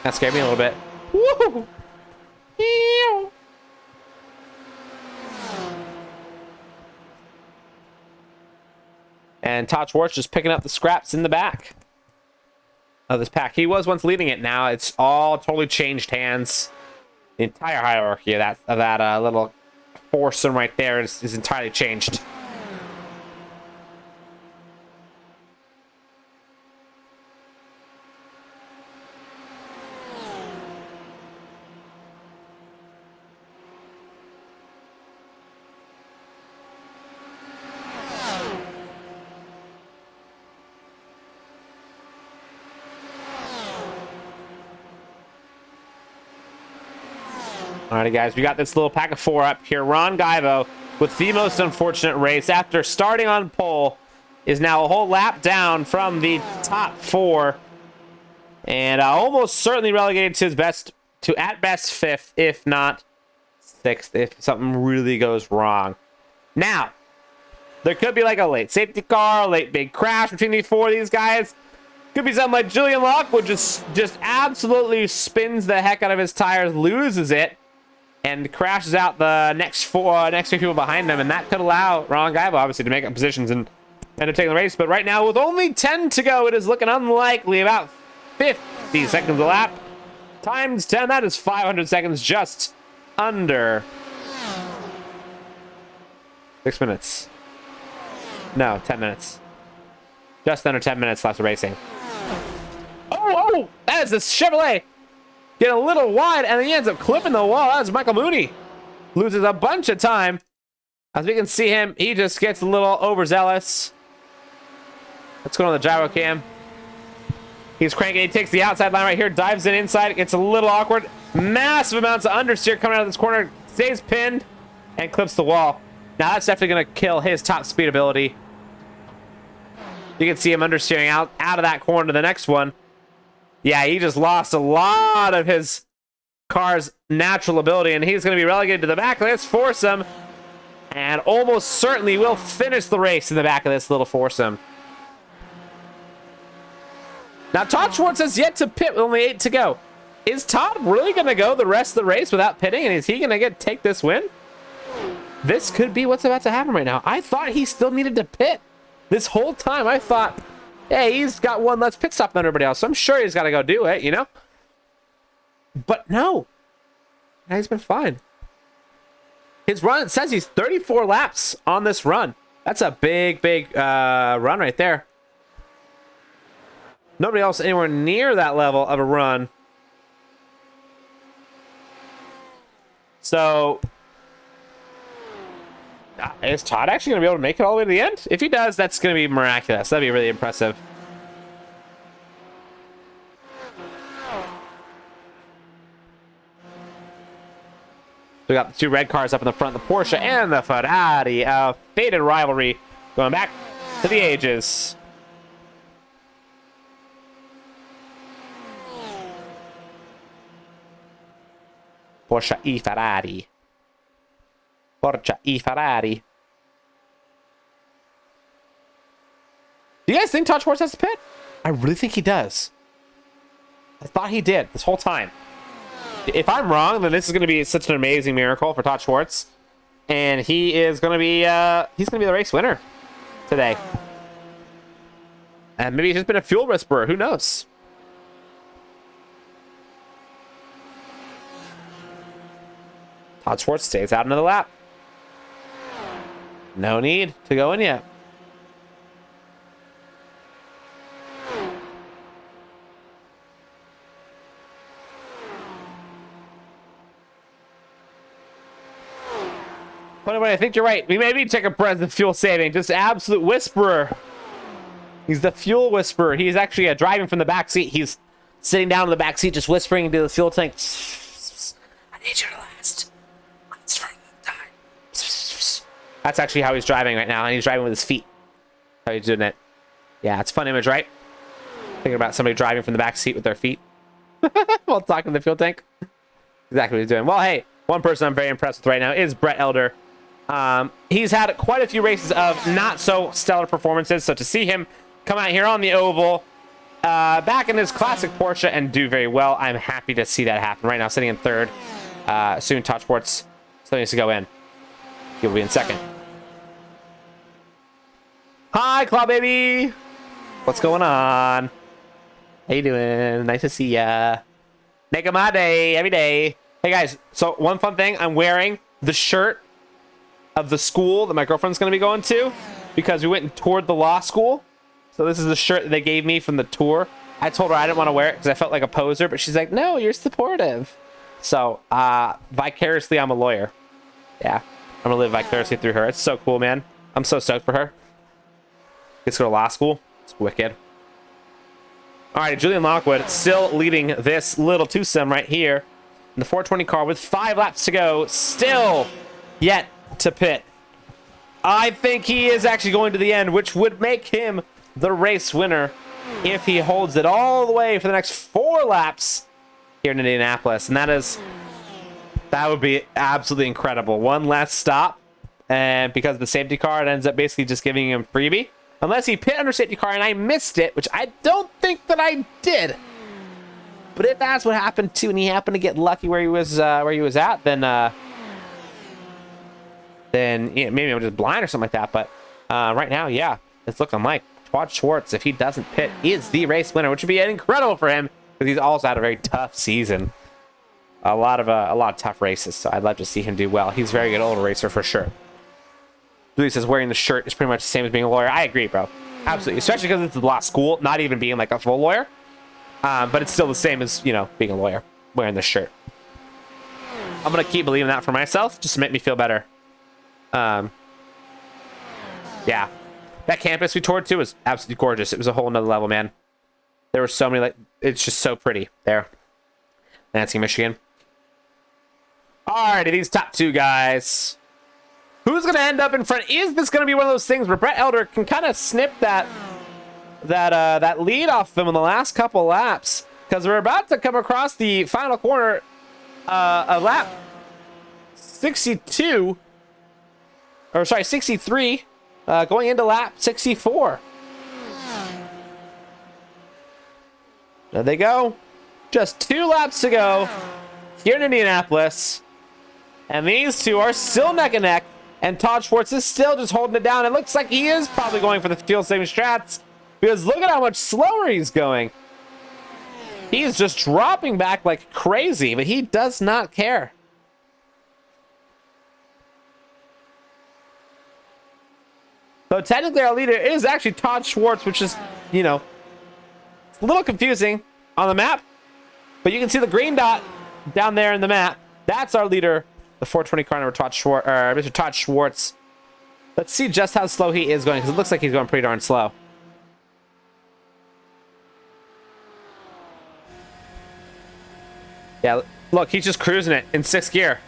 That scared me a little bit. Woo! Ew. And Todd Schwartz just picking up the scraps in the back of this pack. He was once leading it. Now it's all totally changed hands. The entire hierarchy of that little foursome right there is entirely changed. Alrighty, guys, we got this little pack of 4 up here. Ron Gaivo with the most unfortunate race after starting on pole is now a whole lap down from the top 4 and almost certainly relegated to his best, to at best 5th, if not 6th, if something really goes wrong. Now, there could be like a late safety car, a late big crash between these 4 of these guys. Could be something like Julian Lockwood just absolutely spins the heck out of his tires, loses it, and crashes out the next 3 people behind him, and that could allow Ron Gaivo obviously to make up positions and end up taking the race. But right now, with only 10 to go, it is looking unlikely. About 50 seconds a lap times 10, that is 500 seconds, just under 6 minutes. No, 10 minutes. Just under 10 minutes left of racing. Oh, that is the Chevrolet getting a little wide, and he ends up clipping the wall. That's Michael Mooney. Loses a bunch of time. As we can see him, he just gets a little overzealous. Let's go on the gyro cam. He's cranking. He takes the outside line right here, dives in inside. It gets a little awkward. Massive amounts of understeer coming out of this corner. Stays pinned and clips the wall. Now that's definitely going to kill his top speed ability. You can see him understeering out of that corner to the next one. Yeah, he just lost a lot of his car's natural ability, and he's going to be relegated to the back. Let's force him, and almost certainly will finish the race in the back of this little foursome. Now, Todd Schwartz has yet to pit with only 8 to go. Is Todd really going to go the rest of the race without pitting, and is he going to take this win? This could be what's about to happen right now. I thought he still needed to pit. This whole time, I thought, hey, he's got one less pit stop than everybody else, so I'm sure he's got to go do it, you know? But no. He's been fine. His run, it says he's 34 laps on this run. That's a big run right there. Nobody else anywhere near that level of a run. So, is Todd actually going to be able to make it all the way to the end? If he does, that's going to be miraculous. That'd be really impressive. We got the 2 red cars up in the front, the Porsche and the Ferrari. A faded rivalry going back to the ages. Porsche e Ferrari. Porsche e Ferrari. Do you guys think Todd Schwartz has to pit? I really think he does. I thought he did this whole time. If I'm wrong, then this is going to be such an amazing miracle for Todd Schwartz, and he is going to be the race winner today. And maybe he's just been a fuel whisperer. Who knows? Todd Schwartz stays out another lap. No need to go in yet. But I think you're right. We maybe take a breath of fuel saving. Just absolute whisperer. He's the fuel whisperer. He's actually driving from the back seat. He's sitting down in the back seat, just whispering into the fuel tank. I need you to last. Last for a long time. That's actually how he's driving right now, and he's driving with his feet. How he's doing it. Yeah, it's a fun image, right? Thinking about somebody driving from the back seat with their feet while talking to the fuel tank. Exactly what he's doing. Well, hey, one person I'm very impressed with right now is Brett Elder. He's had quite a few races of not so stellar performances, so to see him come out here on the oval, back in his classic Porsche and do very well, I'm happy to see that happen. Right now, sitting in third. Soon Todd Schwartz still needs to go in. He'll be in second. Hi, Claw Baby! What's going on? How you doing? Nice to see ya. Making my day every day. Hey guys, so one fun thing, I'm wearing the shirt of the school that my girlfriend's going to be going to because we went and toured the law school. So this is the shirt that they gave me from the tour. I told her I didn't want to wear it because I felt like a poser, but she's like, no, you're supportive. So vicariously, I'm a lawyer. Yeah, I'm going to live vicariously through her. It's so cool, man. I'm so stoked for her. Gets to go to law school. It's wicked. All right, Julian Lockwood still leading this little twosome right here in the 420 car with 5 laps to go. Still yet to pit. I think he is actually going to the end, which would make him the race winner if he holds it all the way for the next 4 laps here in Indianapolis. And that would be absolutely incredible. One last stop, and because of the safety car, it ends up basically just giving him freebie. Unless he pit under safety car and I missed it, which I don't think that I did. But if that's what happened too, and he happened to get lucky where he was at, then yeah, maybe I'm just blind or something like that. But right now, yeah, it's looking like Todd Schwartz, if he doesn't pit, is the race winner, which would be incredible for him because he's also had a very tough season. A lot of tough races, so I'd love to see him do well. He's a very good older racer for sure. Blue says wearing the shirt is pretty much the same as being a lawyer. I agree, bro. Absolutely, especially because it's a law school, not even being like a full lawyer. But it's still the same as, you know, being a lawyer, wearing the shirt. I'm going to keep believing that for myself, just to make me feel better. Yeah. That campus we toured to was absolutely gorgeous. It was a whole nother level, man. There were so many, like, it's just so pretty there. Lansing, Michigan. Alrighty, these top two guys. Who's going to end up in front? Is this going to be one of those things where Brett Elder can kind of snip that lead off of him in the last couple laps? Because we're about to come across the final corner of lap 62, or sorry, 63, going into lap 64. There they go. Just 2 laps to go here in Indianapolis. And these two are still neck and neck. And Todd Schwartz is still just holding it down. It looks like he is probably going for the fuel-saving strats, because look at how much slower he's going. He's just dropping back like crazy, but he does not care. So technically our leader is actually Todd Schwartz, which is, you know, it's a little confusing on the map. But you can see the green dot down there in the map. That's our leader, the 420 car number, Mr. Todd Schwartz. Let's see just how slow he is going, because it looks like he's going pretty darn slow. Yeah, look, he's just cruising it in 6th gear.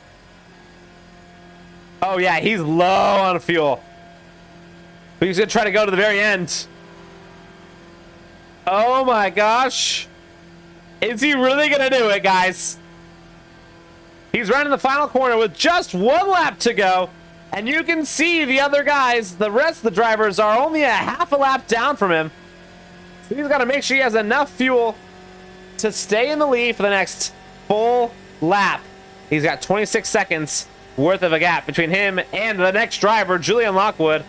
Oh yeah, he's low on fuel. But he's gonna try to go to the very end. Oh my gosh. Is he really gonna do it, guys? He's running the final corner with just 1 lap to go. And you can see the other guys, the rest of the drivers, are only a half a lap down from him. So he's got to make sure he has enough fuel to stay in the lead for the next full lap. He's got 26 seconds worth of a gap between him and the next driver, Julian Lockwood,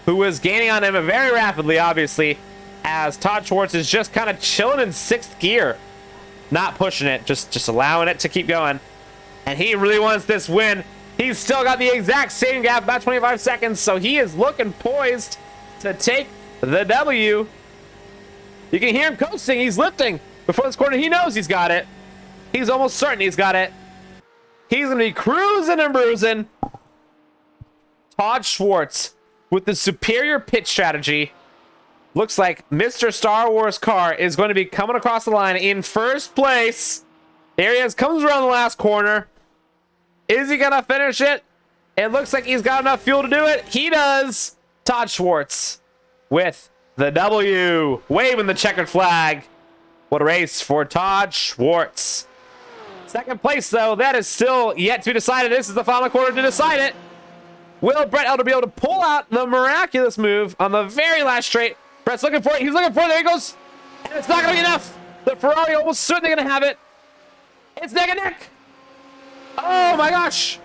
who is gaining on him very rapidly, obviously, as Todd Schwartz is just kind of chilling in 6th gear. Not pushing it, just allowing it to keep going. And he really wants this win. He's still got the exact same gap, about 25 seconds, so he is looking poised to take the W. You can hear him coasting. He's lifting before this corner. He knows he's got it. He's almost certain he's got it. He's going to be cruising and bruising. Todd Schwartz with the superior pit strategy. Looks like Mr. Star Wars car is going to be coming across the line in 1st place. There he is, comes around the last corner. Is he going to finish it? It looks like he's got enough fuel to do it. He does. Todd Schwartz with the W, waving the checkered flag. What a race for Todd Schwartz. 2nd place, though, that is still yet to be decided. This is the final corner to decide it. Will Brett Elder be able to pull out the miraculous move on the very last straight? Brett's looking for it. He's looking for it. There he goes. And it's not going to be enough. The Ferrari almost certainly going to have it. It's neck and neck. Oh my gosh.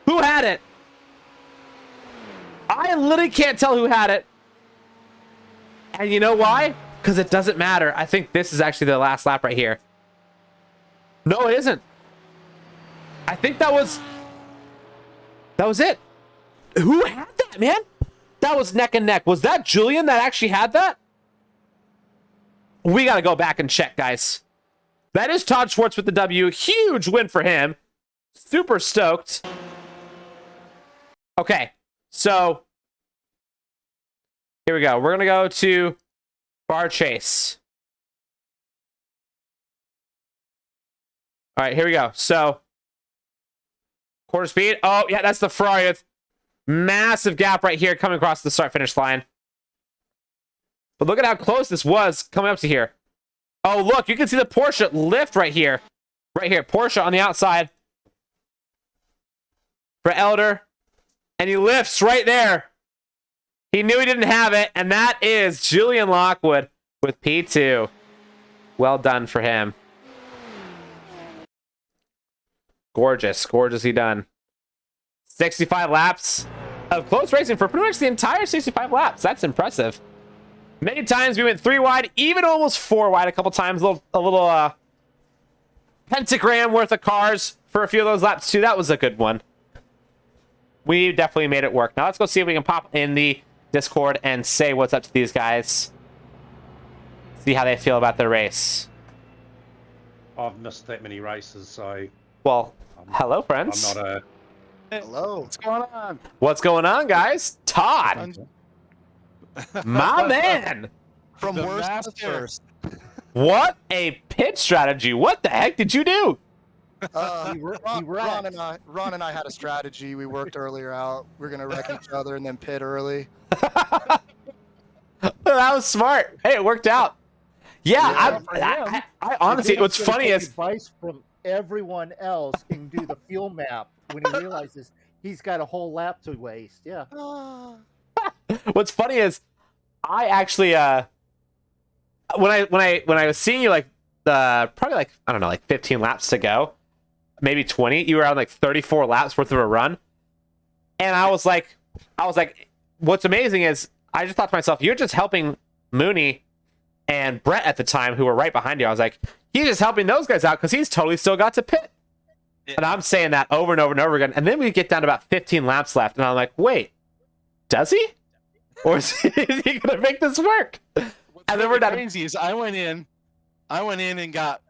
Who had it? I literally can't tell who had it. And you know why? Because it doesn't matter. I think this is actually the last lap right here. No, it isn't. I think that was it. Who had that, man? That was neck and neck. Was that Julian that actually had that? We got to go back and check, guys. That is Todd Schwartz with the W. Huge win for him. Super stoked. Okay, so here we go. We're going to go to bar chase. All right, here we go. So, quarter speed. Oh, yeah, that's the Ferrari. Massive gap right here coming across the start-finish line. But look at how close this was coming up to here. Oh, look, you can see the Porsche lift right here. Right here, Porsche on the outside. For Elder. And he lifts right there. He knew he didn't have it, and that is Julian Lockwood with P2. Well done for him. Gorgeous, gorgeously done. 65 laps of close racing for pretty much the entire 65 laps. That's impressive. Many times we went 3 wide, even almost 4 wide a couple times. A little pentagram worth of cars for a few of those laps too. That was a good one. We definitely made it work. Now let's go see if we can pop in the Discord and say what's up to these guys. See how they feel about their race. I've missed that many races, so... Well, hello, friends. I'm not a... Hello. What's going on? What's going on, guys? Todd. My man. From The worst to master. first. What a pit strategy. What the heck did you do? Ron and I had a strategy. We worked earlier out. We're gonna wreck each other and then pit early. That was smart. Hey, it worked out. Yeah, for him, I honestly, If he what's was gonna funny take is, advice from everyone else and do the fuel map when he realizes he's got a whole lap to waste. Yeah. what's funny is, I actually, when I was seeing you like probably like, I don't know, like 15 laps to go, maybe 20, you were on like 34 laps worth of a run, and I was like, what's amazing is, I just thought to myself, you're just helping Mooney and Brett at the time, who were right behind you. I was like, he's just helping those guys out because he's totally still got to pit. Yeah. And I'm saying that over and over and over again. And then we get down to about 15 laps left, and I'm like, wait, does he? Or is he going to make this work? What's And then we're done. crazy is I went in and got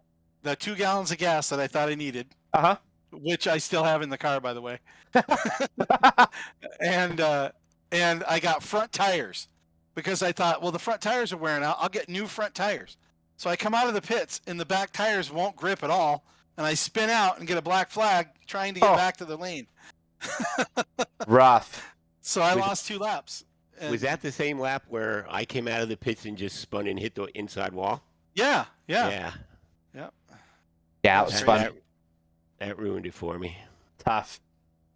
the 2 gallons of gas that I thought I needed, Uh which I still have in the car, by the way. huh. and I got front tires because I thought, well, the front tires are wearing out. I'll get new front tires. So I come out of the pits and the back tires won't grip at all, and I spin out and get a black flag trying to get back to the lane. Rough. So I lost 2 laps. And Was that the same lap where I came out of the pits and just spun and hit the inside wall? Yeah. Yeah, it was That's fun. That ruined it for me. Tough.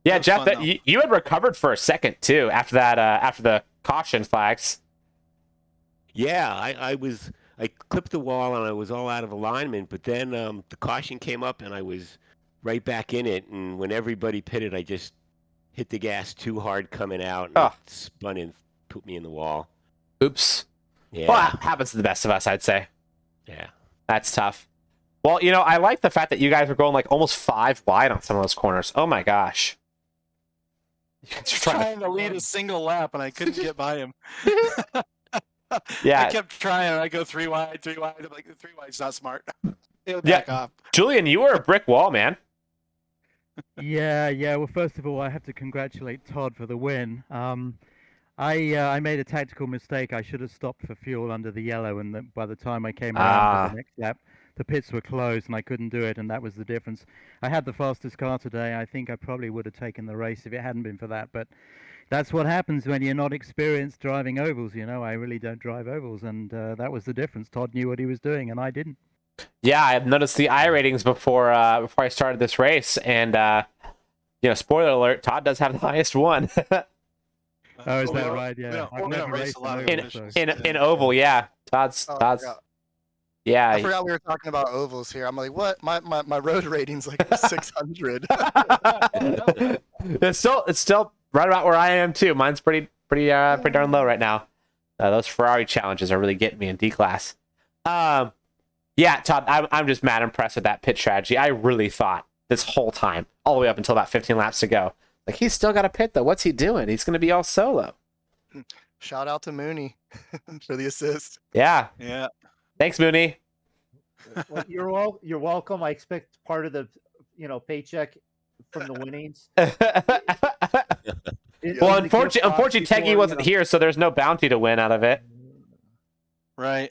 Yeah, was Jeff, fun, though. you had recovered for a second too after that. After the caution flags. Yeah, I clipped the wall and I was all out of alignment, but then the caution came up and I was right back in it. And when everybody pitted, I just hit the gas too hard coming out and it spun and put me in the wall. Oops. Yeah. Well, that happens to the best of us, I'd say. Yeah. That's tough. Well, I like the fact that you guys were going like almost 5 wide on some of those corners. Oh my gosh. I was trying to lead a single lap and I couldn't get by him. Yeah. I kept trying. I go 3 wide, 3 wide. I'm like, 3 wide's not smart. It would Yeah. back off. Julian, you were a brick wall, man. Yeah. Well, first of all, I have to congratulate Todd for the win. I made a tactical mistake. I should have stopped for fuel under the yellow, and by the time I came around for the next lap, the pits were closed, and I couldn't do it, and that was the difference. I had the fastest car today. I think I probably would have taken the race if it hadn't been for that, but that's what happens when you're not experienced driving ovals. I really don't drive ovals, and that was the difference. Todd knew what he was doing, and I didn't. Yeah, I had noticed the I ratings before I started this race, and spoiler alert, Todd does have the highest one. Oh, is We that don't- right? we Yeah. don't- I've we never don't race raced a lot an of oval, ovals. so- in oval, yeah. Todd's. I Yeah. forgot we were talking about ovals here. I'm like, what? My road rating's like 600. It's still right about where I am too. Mine's pretty darn low right now. Those Ferrari challenges are really getting me in D class. Yeah, Todd, I'm just mad impressed with that pit strategy. I really thought this whole time, all the way up until about 15 laps to go, like, he's still got a pit though. What's he doing? He's going to be all solo. Shout out to Mooney for the assist. Yeah. Yeah. Thanks, Mooney. Well, you're welcome. I expect part of the paycheck from the winnings. Well, unfortunately, Teggy wasn't here, so there's no bounty to win out of it. Right.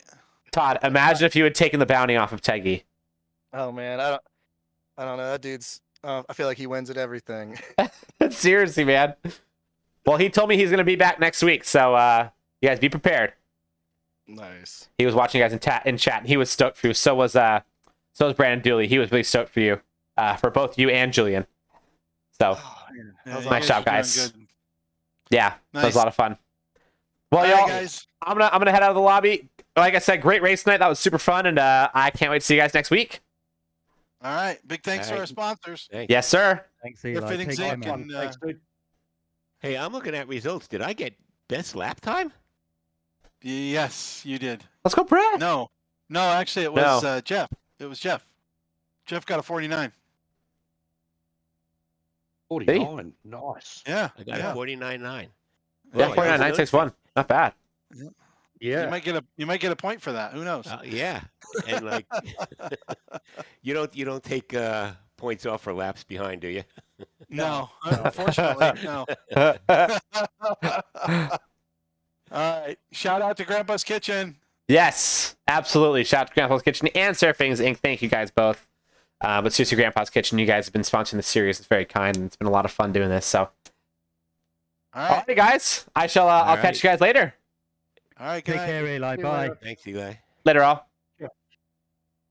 Todd, imagine if you had taken the bounty off of Teggy. Oh man, I don't know. That dude's. I feel like he wins at everything. Seriously, man. Well, he told me he's going to be back next week, so you guys be prepared. Nice. He was watching you guys in chat, and he was stoked for you. So was Brandon Dooley. He was really stoked for you, for both you and Julian. So, Yeah, nice you job, are doing guys. good. yeah, that was Nice. a lot of fun. Well, All y'all, right, guys. I'm gonna head out of the lobby. Like I said, great race tonight. That was super fun, and I can't wait to see you guys next week. All right. Big thanks to All our right. sponsors. Thanks. Yes, sir. Thanks, The Eli. Fitting Take care, Zinc man. and Thanks, dude. Hey, I'm looking at results. Did I get best lap time? yes, you did. Let's go, Brad. No, actually, it was Jeff. It was Jeff. Jeff got a 49. 49. Nice. Yeah. I got yeah. a 49.9. Yeah, Well, 49.961. Not bad. Yeah. You might get a point for that. Who knows? Yeah, and like you don't take points off for laps behind, do you? No, unfortunately, no. All right. Shout out to Grandpa's Kitchen. Yes, absolutely. Shout out to Grandpa's Kitchen and Surfings Inc. Thank you guys both. But seriously, Grandpa's Kitchen, you guys have been sponsoring the series. It's very kind, and it's been a lot of fun doing this. So, All all right. right, guys. I'll catch you guys later. All right, Take guys. care, Eli. See you Bye. later. Thanks, Eli. Later, all.